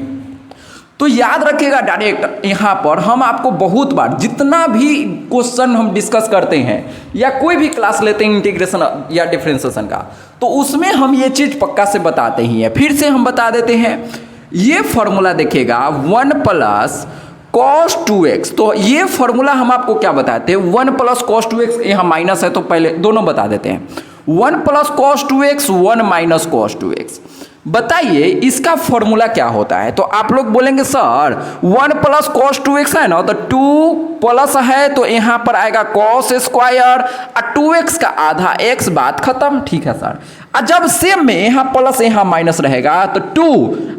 तो याद रखिएगा डायरेक्ट यहाँ पर हम आपको बहुत बार जितना भी क्वेश्चन हम डिस्कस करते हैं या कोई भी क्लास लेते हैं इंटीग्रेशन या डिफरेंशिएशन का, तो उसमें हम ये चीज़ पक्का से बताते ही हैं। फिर से हम बता देते हैं, ये फॉर्मूला देखिएगा 1 प्लस cos 2x, तो ये फॉर्मूला हम आपको क्या बताते हैं, 1 प्लस cos 2x, यहाँ माइनस है तो पहले दोनों बता देते हैं। 1 plus cos 2x 1 minus cos 2x, बताइए इसका फॉर्मूला क्या होता है। तो आप लोग बोलेंगे सर 1 प्लस cos 2x है ना, तो 2 प्लस है तो यहाँ पर आएगा cos स्क्वायर और 2x का आधा x, बात खत्म। ठीक है सर। और जब सेम में यहाँ प्लस यहाँ माइनस रहेगा तो 2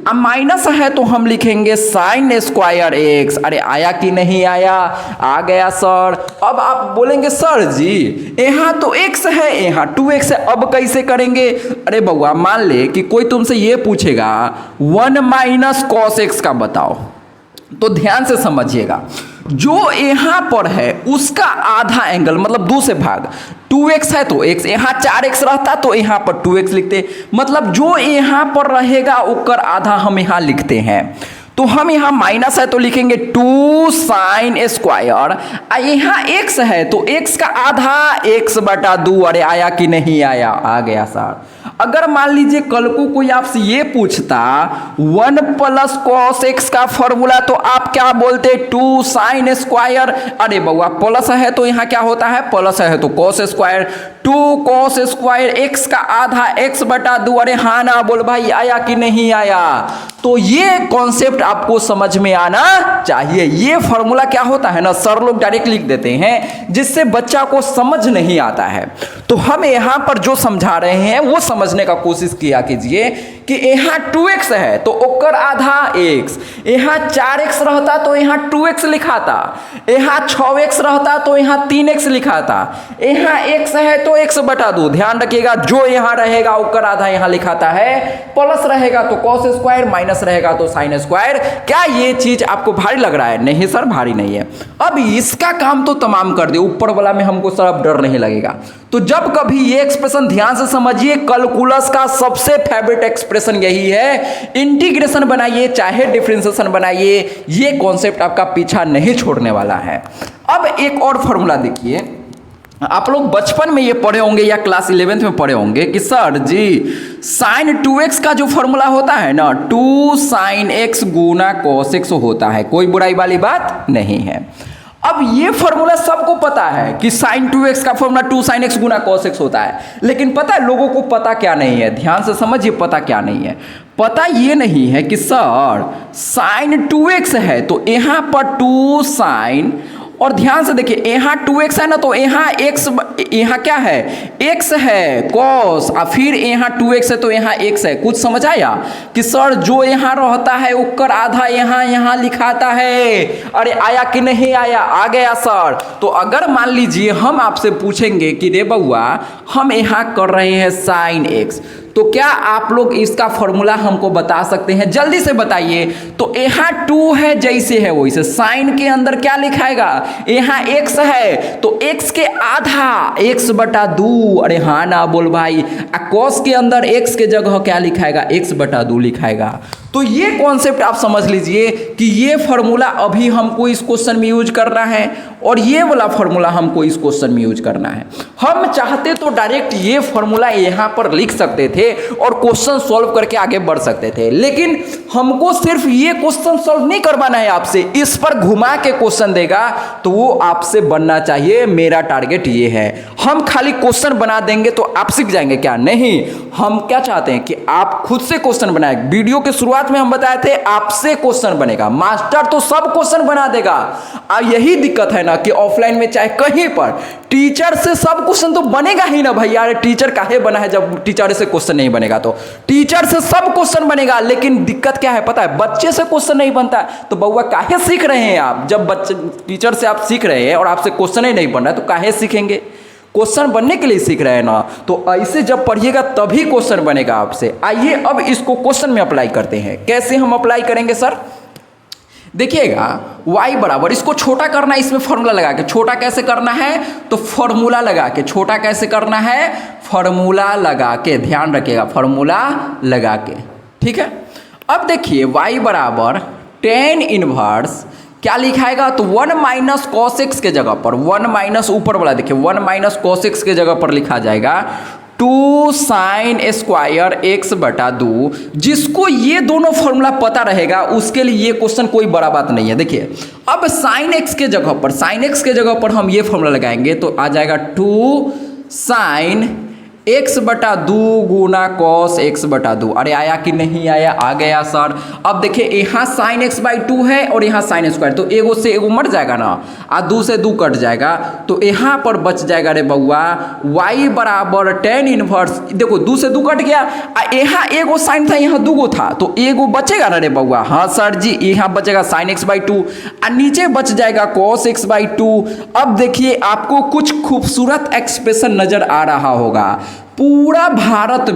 अब माइनस है तो हम लिखेंगे साइन स्क्वायर x। अरे आया कि नहीं आया, आ गया सर। अब आप बोलेंगे सर जी यहाँ तो x है यहाँ 2x है, अब कैसे करेंगे। अरे बउआ मान ले कि कोई तुमसे ये पूछेगा 1 माइनस कॉस x का बताओ, तो ध्यान से समझिएगा, जो यहाँ पर है उसका आधा एंगल मतलब 2 से भाग, 2x है तो x, यहाँ 4x रहता तो यहाँ पर 2x लिखते, मतलब जो यहाँ पर रहेगा उसका आधा हम यहाँ लिखते हैं। तो हम यहाँ माइनस है तो लिखेंगे 2 साइन स्क्वायर, यहाँ x है तो x का आधा x/2। अरे आया कि नहीं आया, आ गया सर। अगर मान लीजिए कल को कोई आपसे ये पूछता 1 प्लस कॉस x का फॉर्मूला, तो आप क्या बोलते 2 साइन स्क्वायर। अरे बउआ प्लस है तो यहाँ क्या होता है, प्लस है तो cos square, 2 cos square x का आधा x/2। अरे हाँ ना बोल भाई, आया कि नहीं आया। तो ये कॉन्सेप्ट आपको समझ में आना चाहिए। ये फॉर्मूला क्या होता है ना, सर लोग डायरेक्ट लिख देते हैं जिससे बच्चा को समझ नहीं आता है। तो हम यहाँ पर जो समझा रहे हैं वो समझने का कोशिश किया कीजिए कि यहाँ 2x है तो ओकर आधा x, यहाँ 4x रहता तो यहाँ 2x लिखाता, यहाँ 6x रहता तो यहाँ 3x लिखाता, यहाँ x है तो x/2। ध्यान रखिएगा जो यहाँ रहेगा ओकर आधा यहाँ लिखाता है, प्लस रहेगा तो कॉस स्क्वायर, माइनस रहेगा तो साइन स्क्वायर। क्या ये चीज आपको भारी लग रहा है? नहीं सर भारी नहीं है। अब इसका काम तो तमाम कर दे, ऊपर वाला में हमको सर अब डर नहीं लगेगा। तो जब कभी ये एक्सप्रेशन ध्यान से समझिए, कैलकुलस का सबसे फेवरेट एक्सप्रेशन यही है, इंटीग्रेशन बनाइए चाहे डिफरेंशिएशन बनाइए, ये कॉन्सेप्ट आपका पीछा नहीं छोड़ने वाला है। अब एक और फॉर्मूला देखिए, आप लोग बचपन में ये पढ़े होंगे या क्लास 11th में पढ़े होंगे कि सर जी साइन 2x का जो फॉर्मूला होता है ना, 2 साइन x गुना cos x होता है, कोई बुराई वाली बात नहीं है। अब ये फॉर्मूला सबको पता है कि साइन 2x का फॉर्मूला 2 साइन x गुना cos x होता है, लेकिन पता है लोगों को पता क्या नहीं है, ध्यान से समझिए पता क्या नहीं है। पता ये नहीं है कि सर साइन 2x है तो यहाँ पर 2 साइन, और ध्यान से देखिए यहाँ 2x है ना तो यहाँ x, यहाँ क्या है x है cos, और फिर यहाँ 2x है तो यहाँ x है। कुछ समझ आया कि सर जो यहाँ रहता है उसका आधा यहाँ लिखाता है। अरे आया कि नहीं आया? आ गया सर। तो अगर मान लीजिए हम आपसे पूछेंगे कि रे बउआ हम यहाँ कर रहे हैं साइन x, तो क्या आप लोग इसका फॉर्मूला हमको बता सकते हैं? जल्दी से बताइए। तो यहाँ 2 है जैसे है वैसे, साइन के अंदर क्या लिखाएगा, यहाँ x है तो x के आधा x/2। अरे हाँ ना बोल भाई। cos के अंदर x के जगह क्या लिखाएगा, x/2 लिखाएगा। तो ये कॉन्सेप्ट आप समझ लीजिए कि ये फॉर्मूला अभी हमको इस क्वेश्चन में यूज करना है और ये वाला फॉर्मूला हमको इस क्वेश्चन में यूज करना है। हम चाहते तो डायरेक्ट ये फॉर्मूला यहाँ पर लिख सकते थे और क्वेश्चन सॉल्व करके आगे बढ़ सकते थे, लेकिन हमको सिर्फ ये क्वेश्चन सॉल्व नहीं करवाना है आपसे, इस पर घुमा के क्वेश्चन देगा तो वो आपसे बनना चाहिए। मेरा टारगेट ये है। हम खाली क्वेश्चन बना देंगे तो आप सीख जाएंगे क्या? नहीं, हम क्या चाहते हैं कि आप खुद से क्वेश्चन बनाए। वीडियो के शुरुआत में हम बताए थे आपसे क्वेश्चन बनेगा, मास्टर तो सब क्वेश्चन बना देगा। यही दिक्कत है ना कि ऑफलाइन में चाहे कहीं पर टीचर से सब क्वेश्चन तो बनेगा ही ना भाई। यार टीचर काहे बना है जब टीचर से क्वेश्चन नहीं बनेगा? तो टीचर से सब क्वेश्चन बनेगा, लेकिन दिक्कत क्या है पता है, बच्चे से क्वेश्चन नहीं बनता। तो बउआ काहे सीख रहे हैं आप? जब बच्चे टीचर से आप सीख रहे हैं और आपसे क्वेश्चन ही नहीं बन रहा है तो काहे सीखेंगे? क्वेश्चन बनने के लिए सीख रहे हैं ना, तो ऐसे जब पढ़िएगा तभी क्वेश्चन बनेगा आपसे। आइए अब इसको क्वेश्चन में अप्लाई करते हैं। कैसे हम अप्लाई करेंगे सर? देखिएगा y बराबर, इसको छोटा करना है, इसमें फॉर्मूला लगा के। छोटा कैसे करना है, तो फॉर्मूला लगा के। छोटा कैसे करना है, फॉर्मूला लगा के, ध्यान रखिएगा, फॉर्मूला लगा के, ठीक है। अब देखिए y बराबर tan इनवर्स क्या लिखाएगा, तो 1 माइनस कॉस एक्स के जगह पर 1 माइनस, ऊपर वाला देखिए 1 माइनस कॉस एक्स के जगह पर लिखा जाएगा 2 साइन स्क्वायर एक्स बटा 2। जिसको ये दोनों फॉर्मूला पता रहेगा उसके लिए ये क्वेश्चन कोई बड़ा बात नहीं है। देखिए अब साइन एक्स के जगह पर, साइन एक्स के जगह पर हम ये फॉर्मूला लगाएंगे तो आ जाएगा 2 साइन एक्स बटा 2 गुना कॉस एक्स बटा 2। अरे आया कि नहीं आया, आ गया सर। अब देखिए यहाँ साइन एक्स बाई 2 है और यहाँ साइन स्क्वायर, तो एगो से एगो मर जाएगा ना, आ 2 से 2 कट जाएगा, तो यहाँ पर बच जाएगा रे बउआ y बराबर tan इनवर्स। देखो 2 से 2 कट गया, यहाँ एगो साइन था, यहाँ 2 था, तो एगो बचेगा ना रे बउआ। हाँ सर जी, यहाँ बचेगा साइन एक्स बाई 2 और नीचे बच जाएगा कॉस एक्स बाई 2। अब देखिए आपको कुछ खूबसूरत एक्सप्रेशन नजर आ रहा होगा। पूरा भारत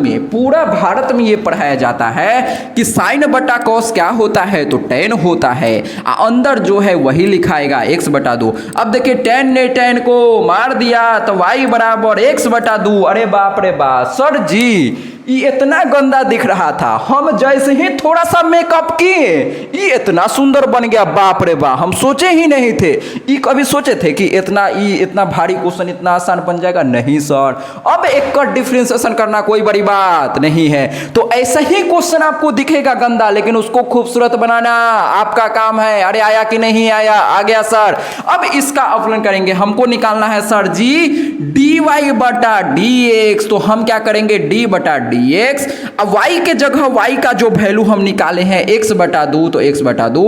में ये पढ़ाया जाता है कि साइन बटा कॉस क्या होता है, तो tan होता है। अंदर जो है वही लिखाएगा x बटा 2। अब देखिए tan ने tan को मार दिया तो y बराबर x बटा 2। अरे बाप रे बाप सर जी, ये इतना गंदा दिख रहा था, हम जैसे ही थोड़ा सा मेकअप किए ये इतना सुंदर बन गया, बाप रे बाप, हम सोचे ही नहीं थे। ये कभी सोचे थे कि इतना भारी क्वेश्चन इतना आसान बन जाएगा? नहीं सर। अब एक का डिफरेंशिएशन करना कोई बड़ी बात नहीं है। तो ऐसा ही क्वेश्चन आपको दिखेगा गंदा, लेकिन उसको खूबसूरत बनाना आपका काम है। अरे आया कि नहीं आया, आ गया सर। अब इसका अवकलन करेंगे, हमको निकालना है सर जी dy बटा dx। तो हम क्या करेंगे, d बटा dx। अब y के जगह y का जो वैल्यू हम निकाले हैं x बटा 2, तो x बटा 2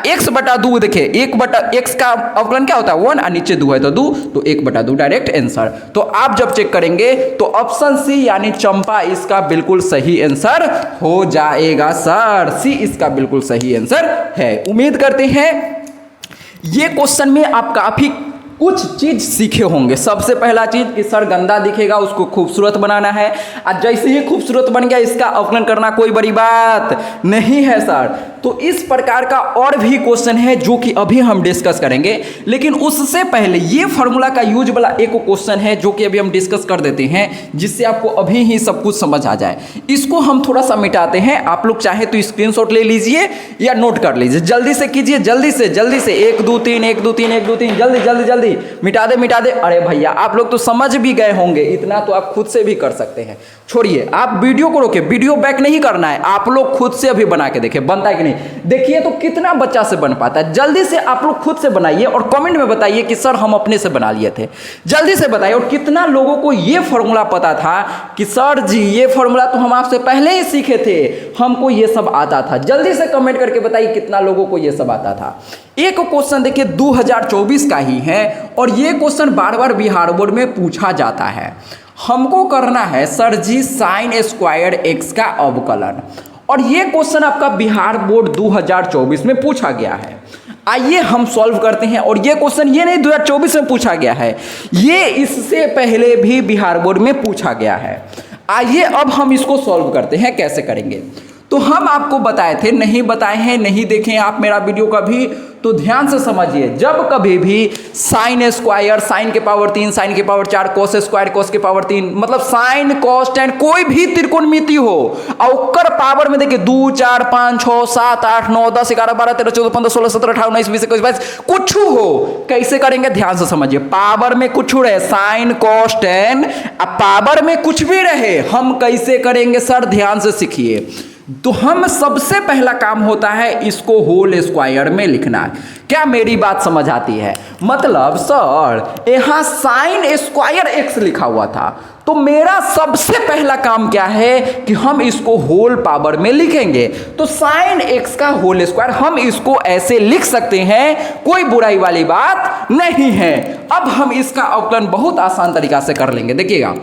x बटा 2 देखिए 1 बटा x का अवकलन क्या होता है 1 और नीचे 2 है तो 2, तो 1 बटा 2 डायरेक्ट आंसर। तो आप जब चेक करेंगे तो ऑप्शन सी यानी चंपा इसका बिल्कुल सही आंसर हो जाएगा सर। सी इसका बिल्कुल सही आंसर है। उम्मीद करते हैं ये क्वेश्चन में आप काफी कुछ चीज सीखे होंगे। सबसे पहला चीज कि सर गंदा दिखेगा उसको खूबसूरत बनाना है, और जैसे ही खूबसूरत बन गया इसका अवकलन करना कोई बड़ी बात नहीं है सर। तो इस प्रकार का और भी क्वेश्चन है जो कि अभी हम डिस्कस करेंगे, लेकिन उससे पहले ये फॉर्मूला का यूज वाला एक क्वेश्चन है जो कि अभी हम डिस्कस कर देते हैं, जिससे आपको अभी ही सब कुछ समझ आ जाए। इसको हम थोड़ा सा मिटाते हैं। आप लोग चाहे तो स्क्रीनशॉट ले लीजिए या नोट कर लीजिए, जल्दी से कीजिए, जल्दी से 1 2 3 1 2 3 1 2 3 जल्दी जल्दी जल्दी मिटा दे। अरे भैया आप लोग तो समझ भी गए होंगे, इतना तो आप खुद से भी कर सकते हैं। छोड़िए, आप वीडियो को रोके, वीडियो बैक नहीं करना है, आप लोग खुद से अभी बना के देखें बनता है कि नहीं। देखिए तो कितना बच्चा से बन पाता है। जल्दी से आप लोग खुद से बनाइए और कमेंट में बताइए कि सर हम अपने से बना लिए थे। जल्दी से बताइए। और कितना लोगों को ये फॉर्मूला पता था कि सर जी ये फॉर्मूला तो हम आपसे पहले ही सीखे थे, हमको ये सब आता था। जल्दी से कमेंट करके बताइए कितना लोगों को ये सब आता था। एक क्वेश्चन देखिए 2024 का ही है और ये क्वेश्चन बार बार बिहार बोर्ड में पूछा जाता है। हमको करना है सर जी साइन स्क्वायर एक्स का अवकलन, और ये क्वेश्चन आपका बिहार बोर्ड 2024 में पूछा गया है। आइए हम सॉल्व करते हैं। और ये क्वेश्चन ये नहीं 2024 में पूछा गया है, ये इससे पहले भी बिहार बोर्ड में पूछा गया है। आइए अब हम इसको सॉल्व करते हैं। कैसे करेंगे तो हम आपको बताए थे, नहीं बताए हैं, नहीं देखें आप मेरा वीडियो कभी तो ध्यान से समझिए। जब कभी भी साइन स्क्वायर, साइन के पावर 3, साइन के पावर 4, कोस स्क्वायर, कोस के पावर 3, मतलब साइन कॉस टैन कोई भी त्रिकोणमिति हो और ओकर पावर में देखिए 2 4 5 6 7 8 9 10 11 12 13 14 15 16 17 18 19 20 21 22 कुछ हो, कैसे करेंगे ध्यान से समझिए। पावर में कुछ रहे साइन कॉस टैन, पावर में कुछ भी रहे, हम कैसे करेंगे सर ध्यान से सीखिए। तो हम सबसे पहला काम होता है इसको होल स्क्वायर में लिखना। क्या मेरी बात समझ आती है? मतलब सर यहां साइन स्क्वायर एक्स लिखा हुआ था, तो मेरा सबसे पहला काम क्या है कि हम इसको होल पावर में लिखेंगे। तो साइन एक्स का होल स्क्वायर हम इसको ऐसे लिख सकते हैं, कोई बुराई वाली बात नहीं है। अब हम इसका अवकलन बहुत आसान तरीका से कर लेंगे। देखिएगा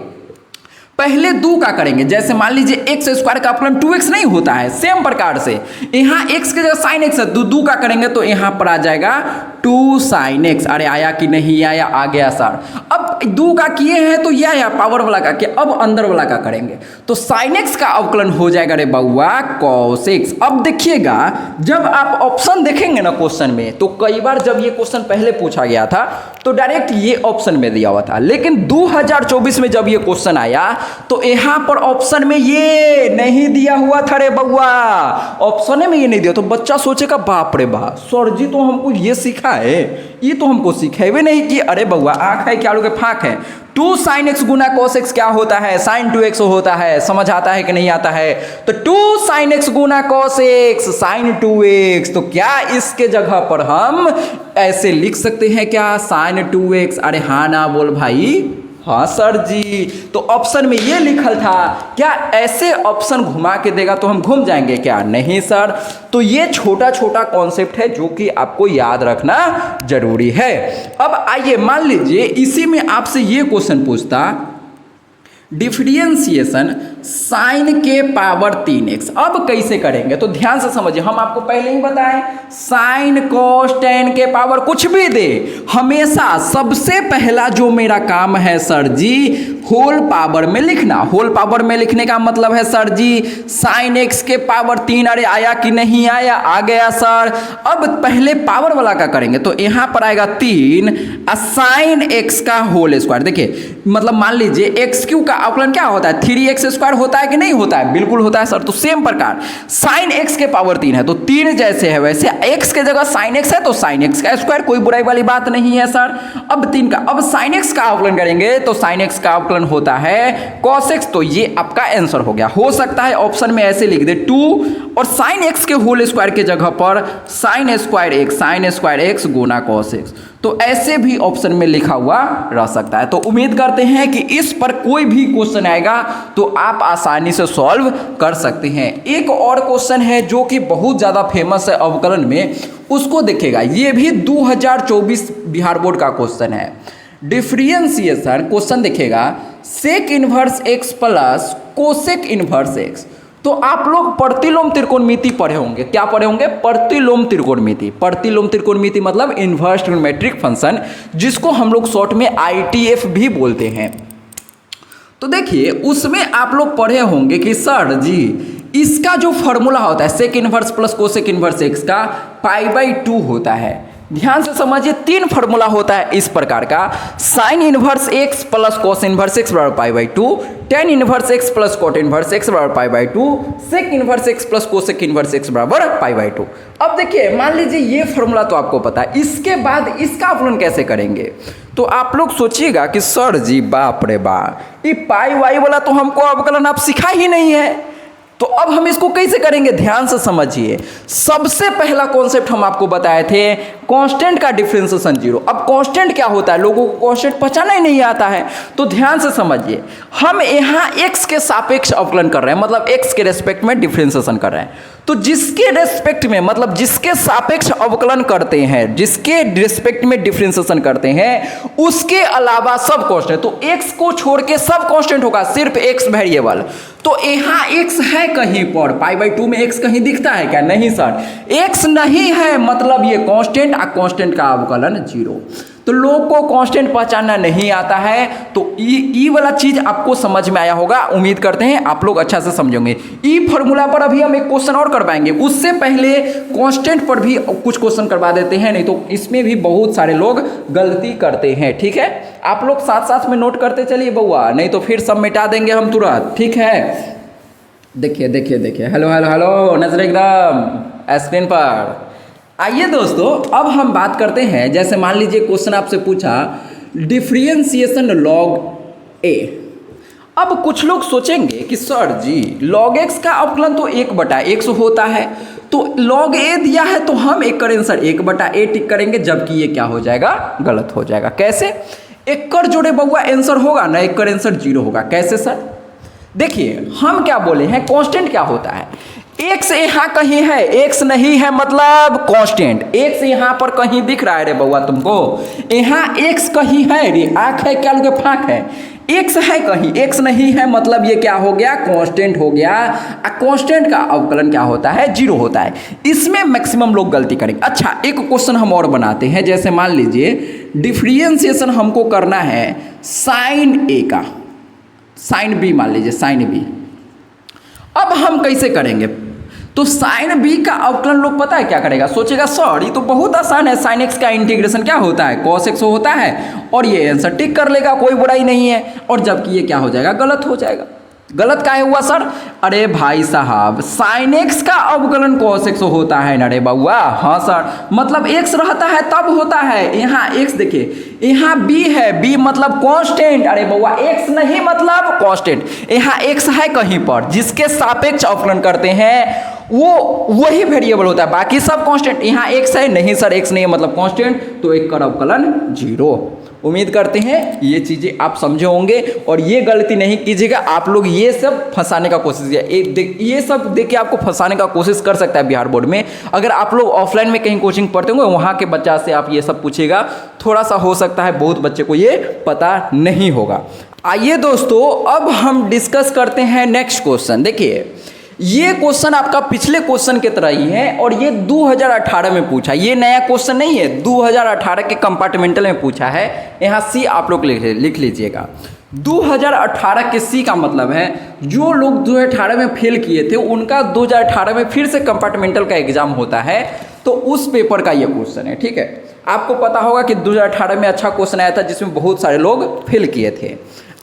पहले 2 का करेंगे, जैसे मान लीजिए एक्स स्क्वायर का अवकलन 2x नहीं होता है, सेम प्रकार से यहाँ x के जगह साइन एक्स है, 2 का करेंगे तो यहाँ पर आ जाएगा 2 साइन एक्स। अरे आया कि नहीं आया? आ गया सर। अब अब 2 का किए हैं तो यह या पावर वाला का किया, अब अंदर वाला का करेंगे तो sin x का अवकलन हो जाएगा रे बउआ cos x। अब देखिएगा जब आप ऑप्शन देखेंगे ना क्वेश्चन में, तो कई बार जब ये क्वेश्चन पहले पूछा गया था तो डायरेक्ट ये ऑप्शन में दिया हुआ था, लेकिन 2024 में जब ये क्वेश्चन आया तो यहाँ पर ऑप्शन में ये नहीं दिया हुआ था रे बउआ, ऑप्शन में ये नहीं दिया। तो बच्चा सोचेगा बाप रे बाप, सर जी तो हमको ये सिखा है, ये तो हमको सिखेबे नहीं कि अरे बउआ आँख है क्या आलू के फाँक है। 2 sin x गुना cos x क्या होता है, sin 2x होता है। समझ आता है कि नहीं आता है? तो 2 sin x गुना cos x sin 2x, तो क्या इसके जगह पर हम ऐसे लिख सकते हैं क्या, sin 2x? अरे हाँ ना बोल भाई, हाँ सर जी। तो ऑप्शन में ये लिखल था, क्या ऐसे ऑप्शन घुमा के देगा तो हम घूम जाएंगे क्या? नहीं सर। तो ये छोटा छोटा कॉन्सेप्ट है जो कि आपको याद रखना जरूरी है। अब आइए मान लीजिए इसी में आपसे ये क्वेश्चन पूछता, डिफरेंशिएशन साइन के पावर 3x, अब कैसे करेंगे? तो ध्यान से समझिए, हम आपको पहले ही बताएं साइन कोस टेन के पावर कुछ भी दे, हमेशा सबसे पहला जो मेरा काम है सर जी होल पावर में लिखना। होल पावर में लिखने का मतलब है सर जी साइन x के पावर 3, अरे आया कि नहीं आया? आ गया सर। अब पहले पावर वाला का करेंगे तो यहां पर आएगा 3 साइन x का होल स्क्वायर। देखिए मतलब मान लीजिए एक्स क्यू का अवकलन क्या होता है, 3x स्क्वायर होता है कि नहीं होता है? बिल्कुल होता है सर। तो सेम प्रकार साइन x के पावर 3 है तो 3 जैसे है वैसे x के जगह साइन x है तो साइन x का स्क्वायर, कोई बुराई वाली बात नहीं है सर। अब 3 का, अब साइन x का अवकलन करेंगे तो साइन x का अवकलन होता है cos x, तो ये आपका आंसर हो गया। हो सकता है ऑप्शन में ऐसे लिख दे 2 और साइन x के होल स्क्वायर के जगह पर साइन स्क्वायर x गुना cos x, तो ऐसे भी ऑप्शन में लिखा हुआ रह सकता है। तो उम्मीद करते हैं कि इस पर कोई भी क्वेश्चन आएगा तो आप आसानी से सॉल्व कर सकते हैं। एक और क्वेश्चन है जो कि बहुत ज़्यादा फेमस है अवकलन में, उसको देखिएगा। ये भी 2024 बिहार बोर्ड का क्वेश्चन है। डिफरेंशिएशन क्वेश्चन देखिएगा, sec inverse x plus cosec inverse x। तो आप लोग प्रतिलोम त्रिकोणमिति पढ़े होंगे। क्या पढ़े होंगे? प्रतिलोम त्रिकोणमिति। प्रतिलोम त्रिकोणमिति मतलब इनवर्स ट्रिग्नोमेट्रिक फंक्शन, जिसको हम लोग शॉर्ट में ITF भी बोलते हैं। तो देखिए उसमें आप लोग पढ़े होंगे कि सर जी इसका जो फॉर्मूला होता है sec inverse plus cosec inverse x का π/2 होता है। ध्यान से समझिए, 3 फॉर्मूला होता है इस प्रकार का, sine inverse x plus cos inverse x बराबर π/2, tan inverse x plus cot inverse x बराबर π/2, sec inverse x plus cosec inverse x बराबर π/2। अब देखिए मान लीजिए ये फॉर्मूला तो आपको पता है, इसके बाद इसका अवकलन कैसे करेंगे? तो आप लोग सोचिएगा कि सर जी बाप रे बाप, ये पाई वाई वाला तो हमको अवकलन आप सिखा ही नहीं है, तो अब हम इसको कैसे करेंगे? ध्यान से समझिए। सबसे पहला कॉन्सेप्ट हम आपको बताए थे कांस्टेंट का डिफरेंशिएशन 0। अब कांस्टेंट क्या होता है, लोगों को कांस्टेंट पहचाना ही नहीं आता है। तो ध्यान से समझिए, हम यहाँ x के सापेक्ष अवकलन कर रहे हैं, मतलब x के रेस्पेक्ट में डिफरेंशिएशन कर रहे हैं। तो जिसके रेस्पेक्ट में मतलब जिसके सापेक्ष अवकलन करते हैं, जिसके रेस्पेक्ट में डिफरेंशिएशन करते हैं, उसके अलावा सब कांस्टेंट। तो x को छोड़ के सब कांस्टेंट होगा, सिर्फ x वेरिएबल। तो यहाँ x है कहीं पर, π/2 में x कहीं दिखता है क्या? नहीं सर, x नहीं है, मतलब ये कांस्टेंट, कांस्टेंट का अवकलन 0। तो लोग को कांस्टेंट पहचानना नहीं आता है। तो ई वाला चीज आपको समझ में आया होगा, उम्मीद करते हैं आप लोग अच्छा से समझोगे। ई फॉर्मूला पर अभी हम एक क्वेश्चन और कर पाएंगे, उससे पहले कांस्टेंट पर भी कुछ क्वेश्चन करवा देते हैं, नहीं तो इसमें भी बहुत सारे लोग गलती करते हैं। ठीक है, आप लोग साथ साथ में नोट करते चलिए बउआ, नहीं तो फिर सब मिटा देंगे हम तुरंत। ठीक है, देखिए देखिए देखिए, हेलो हेलो हेलो, नजर एकदम स्क्रीन पर। आइए दोस्तों, अब हम बात करते हैं, जैसे मान लीजिए क्वेश्चन आपसे पूछा डिफरेंशिएशन log a। अब कुछ लोग सोचेंगे कि सर जी log x का अवकलन तो 1/x होता है, तो log a दिया है तो हम एक का आंसर 1/a टिक करेंगे, जबकि ये क्या हो जाएगा? गलत हो जाएगा। कैसे? एक कर जोड़े बउआ आंसर होगा ना, एक का आंसर 0 होगा। कैसे सर? देखिए हम क्या बोले हैं, कांस्टेंट क्या होता है? x यहाँ कहीं है, x नहीं है मतलब कांस्टेंट। x यहाँ पर कहीं दिख रहा है रे बउआ तुमको, यहाँ x कहीं है रे, आँख है क्या लोगे फाँक है, x है कहीं, x नहीं है मतलब ये क्या हो गया? कांस्टेंट हो गया। कांस्टेंट का अवकलन क्या होता है? 0 होता है। इसमें मैक्सिमम लोग गलती करेंगे। अच्छा एक क्वेश्चन हम और बनाते हैं, जैसे मान लीजिए डिफरेंशिएशन हमको करना है साइन ए का, साइन बी मान लीजिए, साइन बी। अब हम कैसे करेंगे? तो साइन बी का अवकलन लोग पता है क्या करेगा? सोचेगा सर ये तो बहुत आसान है, साइन एक्स का इंटीग्रेशन क्या होता है? कॉस एक्स होता है, और ये आंसर टिक कर लेगा, कोई बुराई नहीं है। और जबकि ये क्या हो जाएगा? गलत हो जाएगा। गलत काहे हुआ सर? अरे भाई साहब, साइन एक्स का अवकलन कॉस एक्स होता है ना रे बउआ। हाँ सर, मतलब एक्स रहता है तब होता है। यहाँ एक्स देखिए, यहाँ बी है, बी मतलब कांस्टेंट। अरे बउआ एक्स नहीं मतलब कांस्टेंट। यहाँ एक्स है कहीं पर, जिसके सापेक्ष अवकलन करते हैं वो वही वेरिएबल होता है, बाकी सब कांस्टेंट। यहाँ एक्स है, नहीं सर एक्स नहीं है मतलब कांस्टेंट, तो एक का अवकलन 0। उम्मीद करते हैं ये चीज़ें आप समझे होंगे और ये गलती नहीं कीजिएगा। आप लोग ये सब फंसाने का कोशिश किया, ये सब देख के आपको फंसाने का कोशिश कर सकता है बिहार बोर्ड में। अगर आप लोग ऑफलाइन में कहीं कोचिंग पढ़ते होंगे, वहाँ के बच्चा से आप ये सब पूछेगा, थोड़ा सा हो सकता है बहुत बच्चे को ये पता नहीं होगा। आइए दोस्तों, अब हम डिस्कस करते हैं नेक्स्ट क्वेश्चन। देखिए ये क्वेश्चन आपका पिछले क्वेश्चन के तरह ही है और ये 2018 में पूछा, ये नया क्वेश्चन नहीं है, 2018 के कंपार्टमेंटल में पूछा है। यहाँ सी आप लोग लिख लीजिएगा। 2018 के सी का मतलब है जो लोग 2018 में फेल किए थे उनका 2018 में फिर से कंपार्टमेंटल का एग्जाम होता है, तो उस पेपर का ये क्वेश्चन है। ठीक है, आपको पता होगा कि 2018 में अच्छा क्वेश्चन आया था जिसमें बहुत सारे लोग फेल किए थे।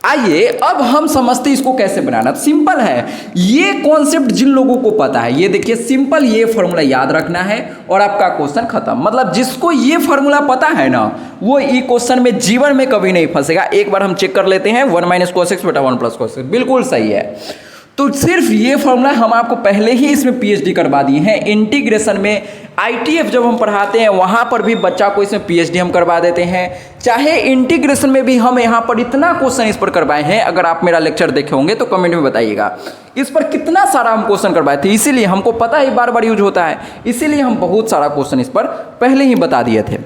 आइए अब हम समझते हैं इसको कैसे बनाना। सिंपल है, ये कॉन्सेप्ट जिन लोगों को पता है, ये देखिए सिंपल, ये फॉर्मूला याद रखना है और आपका क्वेश्चन खत्म। मतलब जिसको ये फॉर्मूला पता है ना, वो ये क्वेश्चन में जीवन में कभी नहीं फंसेगा। एक बार हम चेक कर लेते हैं, 1 - cos x बटा 1 + cos x, बिल्कुल सही है। तो सिर्फ ये फॉर्मूला हम आपको पहले ही इसमें पीएचडी करवा दिए हैं। इंटीग्रेशन में आईटीएफ जब हम पढ़ाते हैं वहाँ पर भी बच्चा को इसमें पीएचडी हम करवा देते हैं। चाहे इंटीग्रेशन में भी हम यहाँ पर इतना क्वेश्चन इस पर करवाए हैं, अगर आप मेरा लेक्चर देखे होंगे तो कमेंट में बताइएगा इस पर कितना सारा हम क्वेश्चन करवाए थे। इसीलिए हमको पता है बार बार यूज होता है, इसीलिए हम बहुत सारा क्वेश्चन इस पर पहले ही बता दिए थे।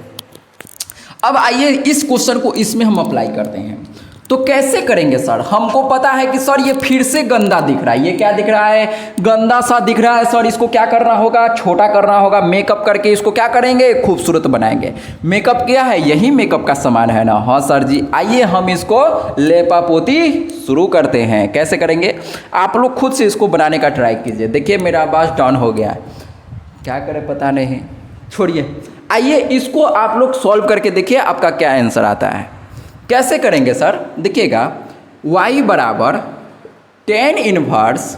अब आइए इस क्वेश्चन को इसमें हम अप्लाई करते हैं। तो कैसे करेंगे सर? हमको पता है कि सर ये फिर से गंदा दिख रहा है, ये क्या दिख रहा है? गंदा सा दिख रहा है सर। इसको क्या करना होगा? छोटा करना होगा। मेकअप करके इसको क्या करेंगे? खूबसूरत बनाएंगे। मेकअप क्या है? यही मेकअप का सामान है ना। हाँ सर जी, आइए हम इसको लेपापोती शुरू करते हैं। कैसे करेंगे? आप लोग खुद से इसको बनाने का ट्राई कीजिए। देखिए मेरा आवाज़ डाउन हो गया है, क्या करें पता नहीं, छोड़िए। आइए इसको आप लोग सॉल्व करके देखिए आपका क्या आंसर आता है। कैसे करेंगे सर? देखिएगा, y बराबर tan इनवर्स,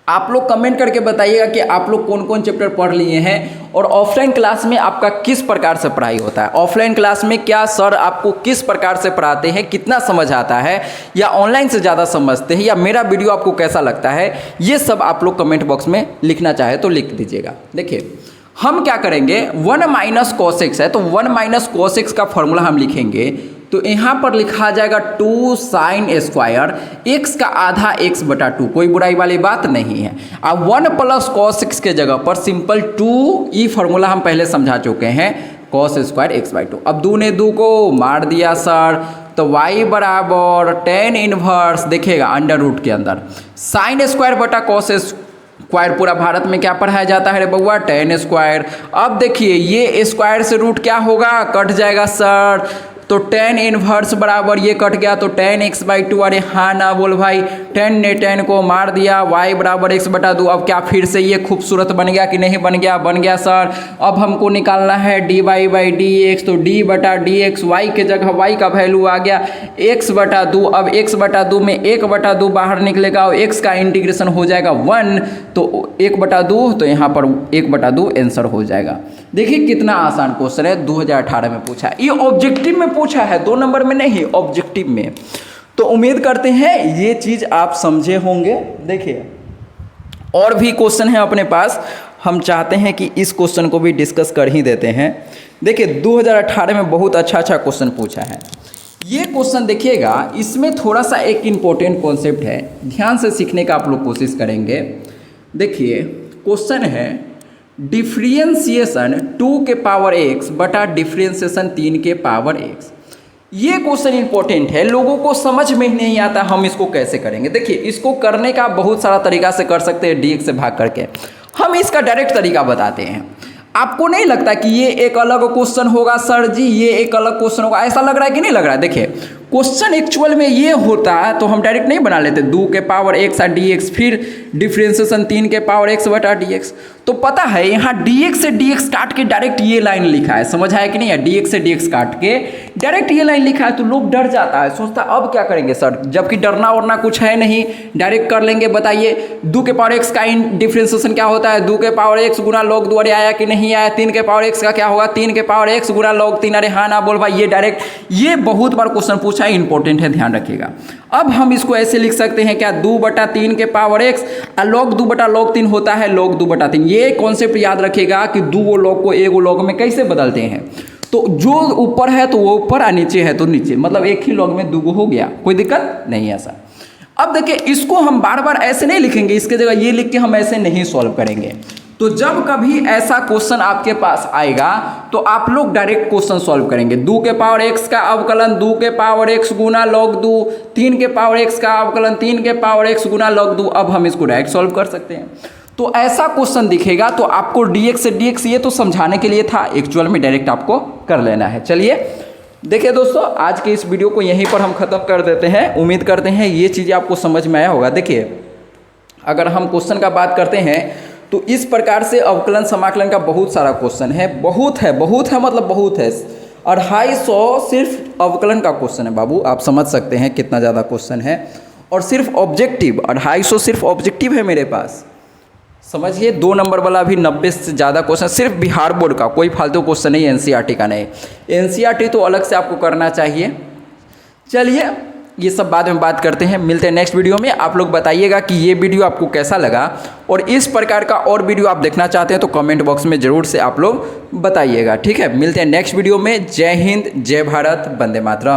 आप लोग कमेंट करके बताइएगा कि आप लोग कौन कौन चैप्टर पढ़ लिए हैं और ऑफलाइन क्लास में आपका किस प्रकार से पढ़ाई होता है। ऑफलाइन क्लास में क्या सर आपको किस प्रकार से पढ़ाते हैं, कितना समझ आता है, या ऑनलाइन से ज़्यादा समझते हैं, या मेरा वीडियो आपको कैसा लगता है, ये सब आप लोग कमेंट बॉक्स में लिखना चाहे तो लिख दीजिएगा। देखिए हम क्या करेंगे, 1 - cos x है तो 1 - cos x का फॉर्मूला हम लिखेंगे। तो यहाँ पर लिखा जाएगा 2 sin स्क्वायर x का आधा x बटा 2, कोई बुराई वाली बात नहीं है। अब 1 + cos x के जगह पर सिंपल 2, ये फॉर्मूला हम पहले समझा चुके हैं, cos स्क्वायर x/2। अब 2 ने 2 को मार दिया सर, तो y बराबर tan इनवर्स, देखिएगा अंडर रूट के अंदर sin स्क्वायर बटा cos स्क्वायर। पूरा भारत में क्या पढ़ाया जाता है रे बउआ? tan square. अब देखिए ये स्क्वायर से रूट क्या होगा? कट जाएगा सर, तो tan इनवर्स बराबर ये कट गया तो tan x/2। अरे हाँ ना बोल भाई, tan ने tan को मार दिया, y बराबर x/2। अब क्या फिर से ये खूबसूरत बन गया कि नहीं बन गया? बन गया सर। अब हमको निकालना है dy/dx, तो d/dx, y के जगह y का वैल्यू आ गया x/2। अब x/2 में 1/2 बाहर निकलेगा और x का इंटीग्रेशन हो जाएगा 1, तो 1/2, तो यहाँ पर 1/2 आंसर हो जाएगा। देखिए कितना आसान क्वेश्चन है, 2018 में पूछा है, ये ऑब्जेक्टिव में पूछा है, 2 नंबर में नहीं, ऑब्जेक्टिव में। तो उम्मीद करते हैं ये चीज़ आप समझे होंगे। देखिए और भी क्वेश्चन है अपने पास, हम चाहते हैं कि इस क्वेश्चन को भी डिस्कस कर ही देते हैं। देखिए 2018 में बहुत अच्छा क्वेश्चन पूछा है। ये क्वेश्चन देखिएगा, इसमें थोड़ा सा एक इम्पोर्टेंट कॉन्सेप्ट है, ध्यान से सीखने का आप लोग कोशिश करेंगे। देखिए क्वेश्चन है डिफ्रेंशिएशन 2 के पावर x बटा डिफ्रेंशिएशन 3 के पावर x। ये क्वेश्चन इंपॉर्टेंट है, लोगों को समझ में ही नहीं आता हम इसको कैसे करेंगे। देखिए इसको करने का बहुत सारा तरीका से कर सकते हैं, dx से भाग करके। हम इसका डायरेक्ट तरीका बताते हैं। आपको नहीं लगता कि ये एक अलग क्वेश्चन होगा सर जी, ये एक अलग क्वेश्चन होगा? ऐसा लग रहा है कि नहीं लग रहा है? देखिए क्वेश्चन एक्चुअल में ये होता है तो हम डायरेक्ट नहीं बना लेते 2 के पावर x डी एक्स, फिर डिफ्रेंसिएशन 3 के पावर x बटा डी एक्स। तो पता है यहाँ dx से dx काट के डायरेक्ट ये लाइन लिखा है, समझ आया कि नहीं है? dx से dx काट के डायरेक्ट ये लाइन लिखा है तो लोग डर जाता है, सोचता है अब क्या करेंगे सर, जबकि डरना वरना कुछ है नहीं, डायरेक्ट कर लेंगे। बताइए 2 के पावर x का डिफ्रेंसिएशन क्या होता है? 2 के पावर x गुना log 2, अरे आया कि नहीं आया? 3 के पावर x का क्या होगा? 3 के पावर x गुना log 3, अरे हाँ ना बोल भाई। ये डायरेक्ट, ये बहुत बार क्वेश्चन पूछा है, इंपॉर्टेंट है, ध्यान रखिएगा। अब हम इसको ऐसे लिख सकते हैं क्या, 2 बटा 3 के पावर x log 2 बटा log 3 होता है log 2 बटा 3। ये कॉन्सेप्ट याद रखिएगा कि 2 log को 1 log में कैसे बदलते हैं। तो जो ऊपर है तो वो ऊपर और नीचे है तो नीचे, मतलब एक ही log में 2 हो गया, कोई दिक्कत नहीं है ऐसा। अब देखिए इसको हम बार बार ऐसे नहीं लिखेंगे, इसके जगह ये लिख के हम ऐसे नहीं सॉल्व करेंगे। तो जब कभी ऐसा क्वेश्चन आपके पास आएगा तो आप लोग डायरेक्ट क्वेश्चन सॉल्व करेंगे। 2 के पावर x का अवकलन 2 के पावर x गुना log 2, 3 के पावर x का अवकलन 3 के पावर x गुना log 2। अब हम इसको डायरेक्ट सॉल्व कर सकते हैं। तो ऐसा क्वेश्चन दिखेगा तो आपको dx से dx ये तो समझाने के लिए था, एक्चुअल में डायरेक्ट आपको कर लेना है। चलिए देखिए दोस्तों, आज के इस वीडियो को यहीं पर हम ख़त्म कर देते हैं। उम्मीद करते हैं ये चीज़ें आपको समझ में आया होगा। देखिए अगर हम क्वेश्चन का बात करते हैं तो इस प्रकार से अवकलन समाकलन का बहुत सारा क्वेश्चन है, बहुत है मतलब बहुत है। 250 सिर्फ अवकलन का क्वेश्चन है बाबू, आप समझ सकते हैं कितना ज़्यादा क्वेश्चन है। और सिर्फ ऑब्जेक्टिव 250 सिर्फ ऑब्जेक्टिव है मेरे पास, समझिए। 2 नंबर वाला भी 90 से ज़्यादा क्वेश्चन सिर्फ बिहार बोर्ड का, कोई फालतू क्वेश्चन नहीं, एनसीईआरटी का नहीं। एनसीईआरटी तो अलग से आपको करना चाहिए। चलिए ये सब बाद में बात करते हैं, मिलते हैं नेक्स्ट वीडियो में। आप लोग बताइएगा कि ये वीडियो आपको कैसा लगा और इस प्रकार का और वीडियो आप देखना चाहते हैं तो कमेंट बॉक्स में ज़रूर से आप लोग बताइएगा, ठीक है। मिलते हैं नेक्स्ट वीडियो में। जय हिंद, जय भारत, वंदे मातरम।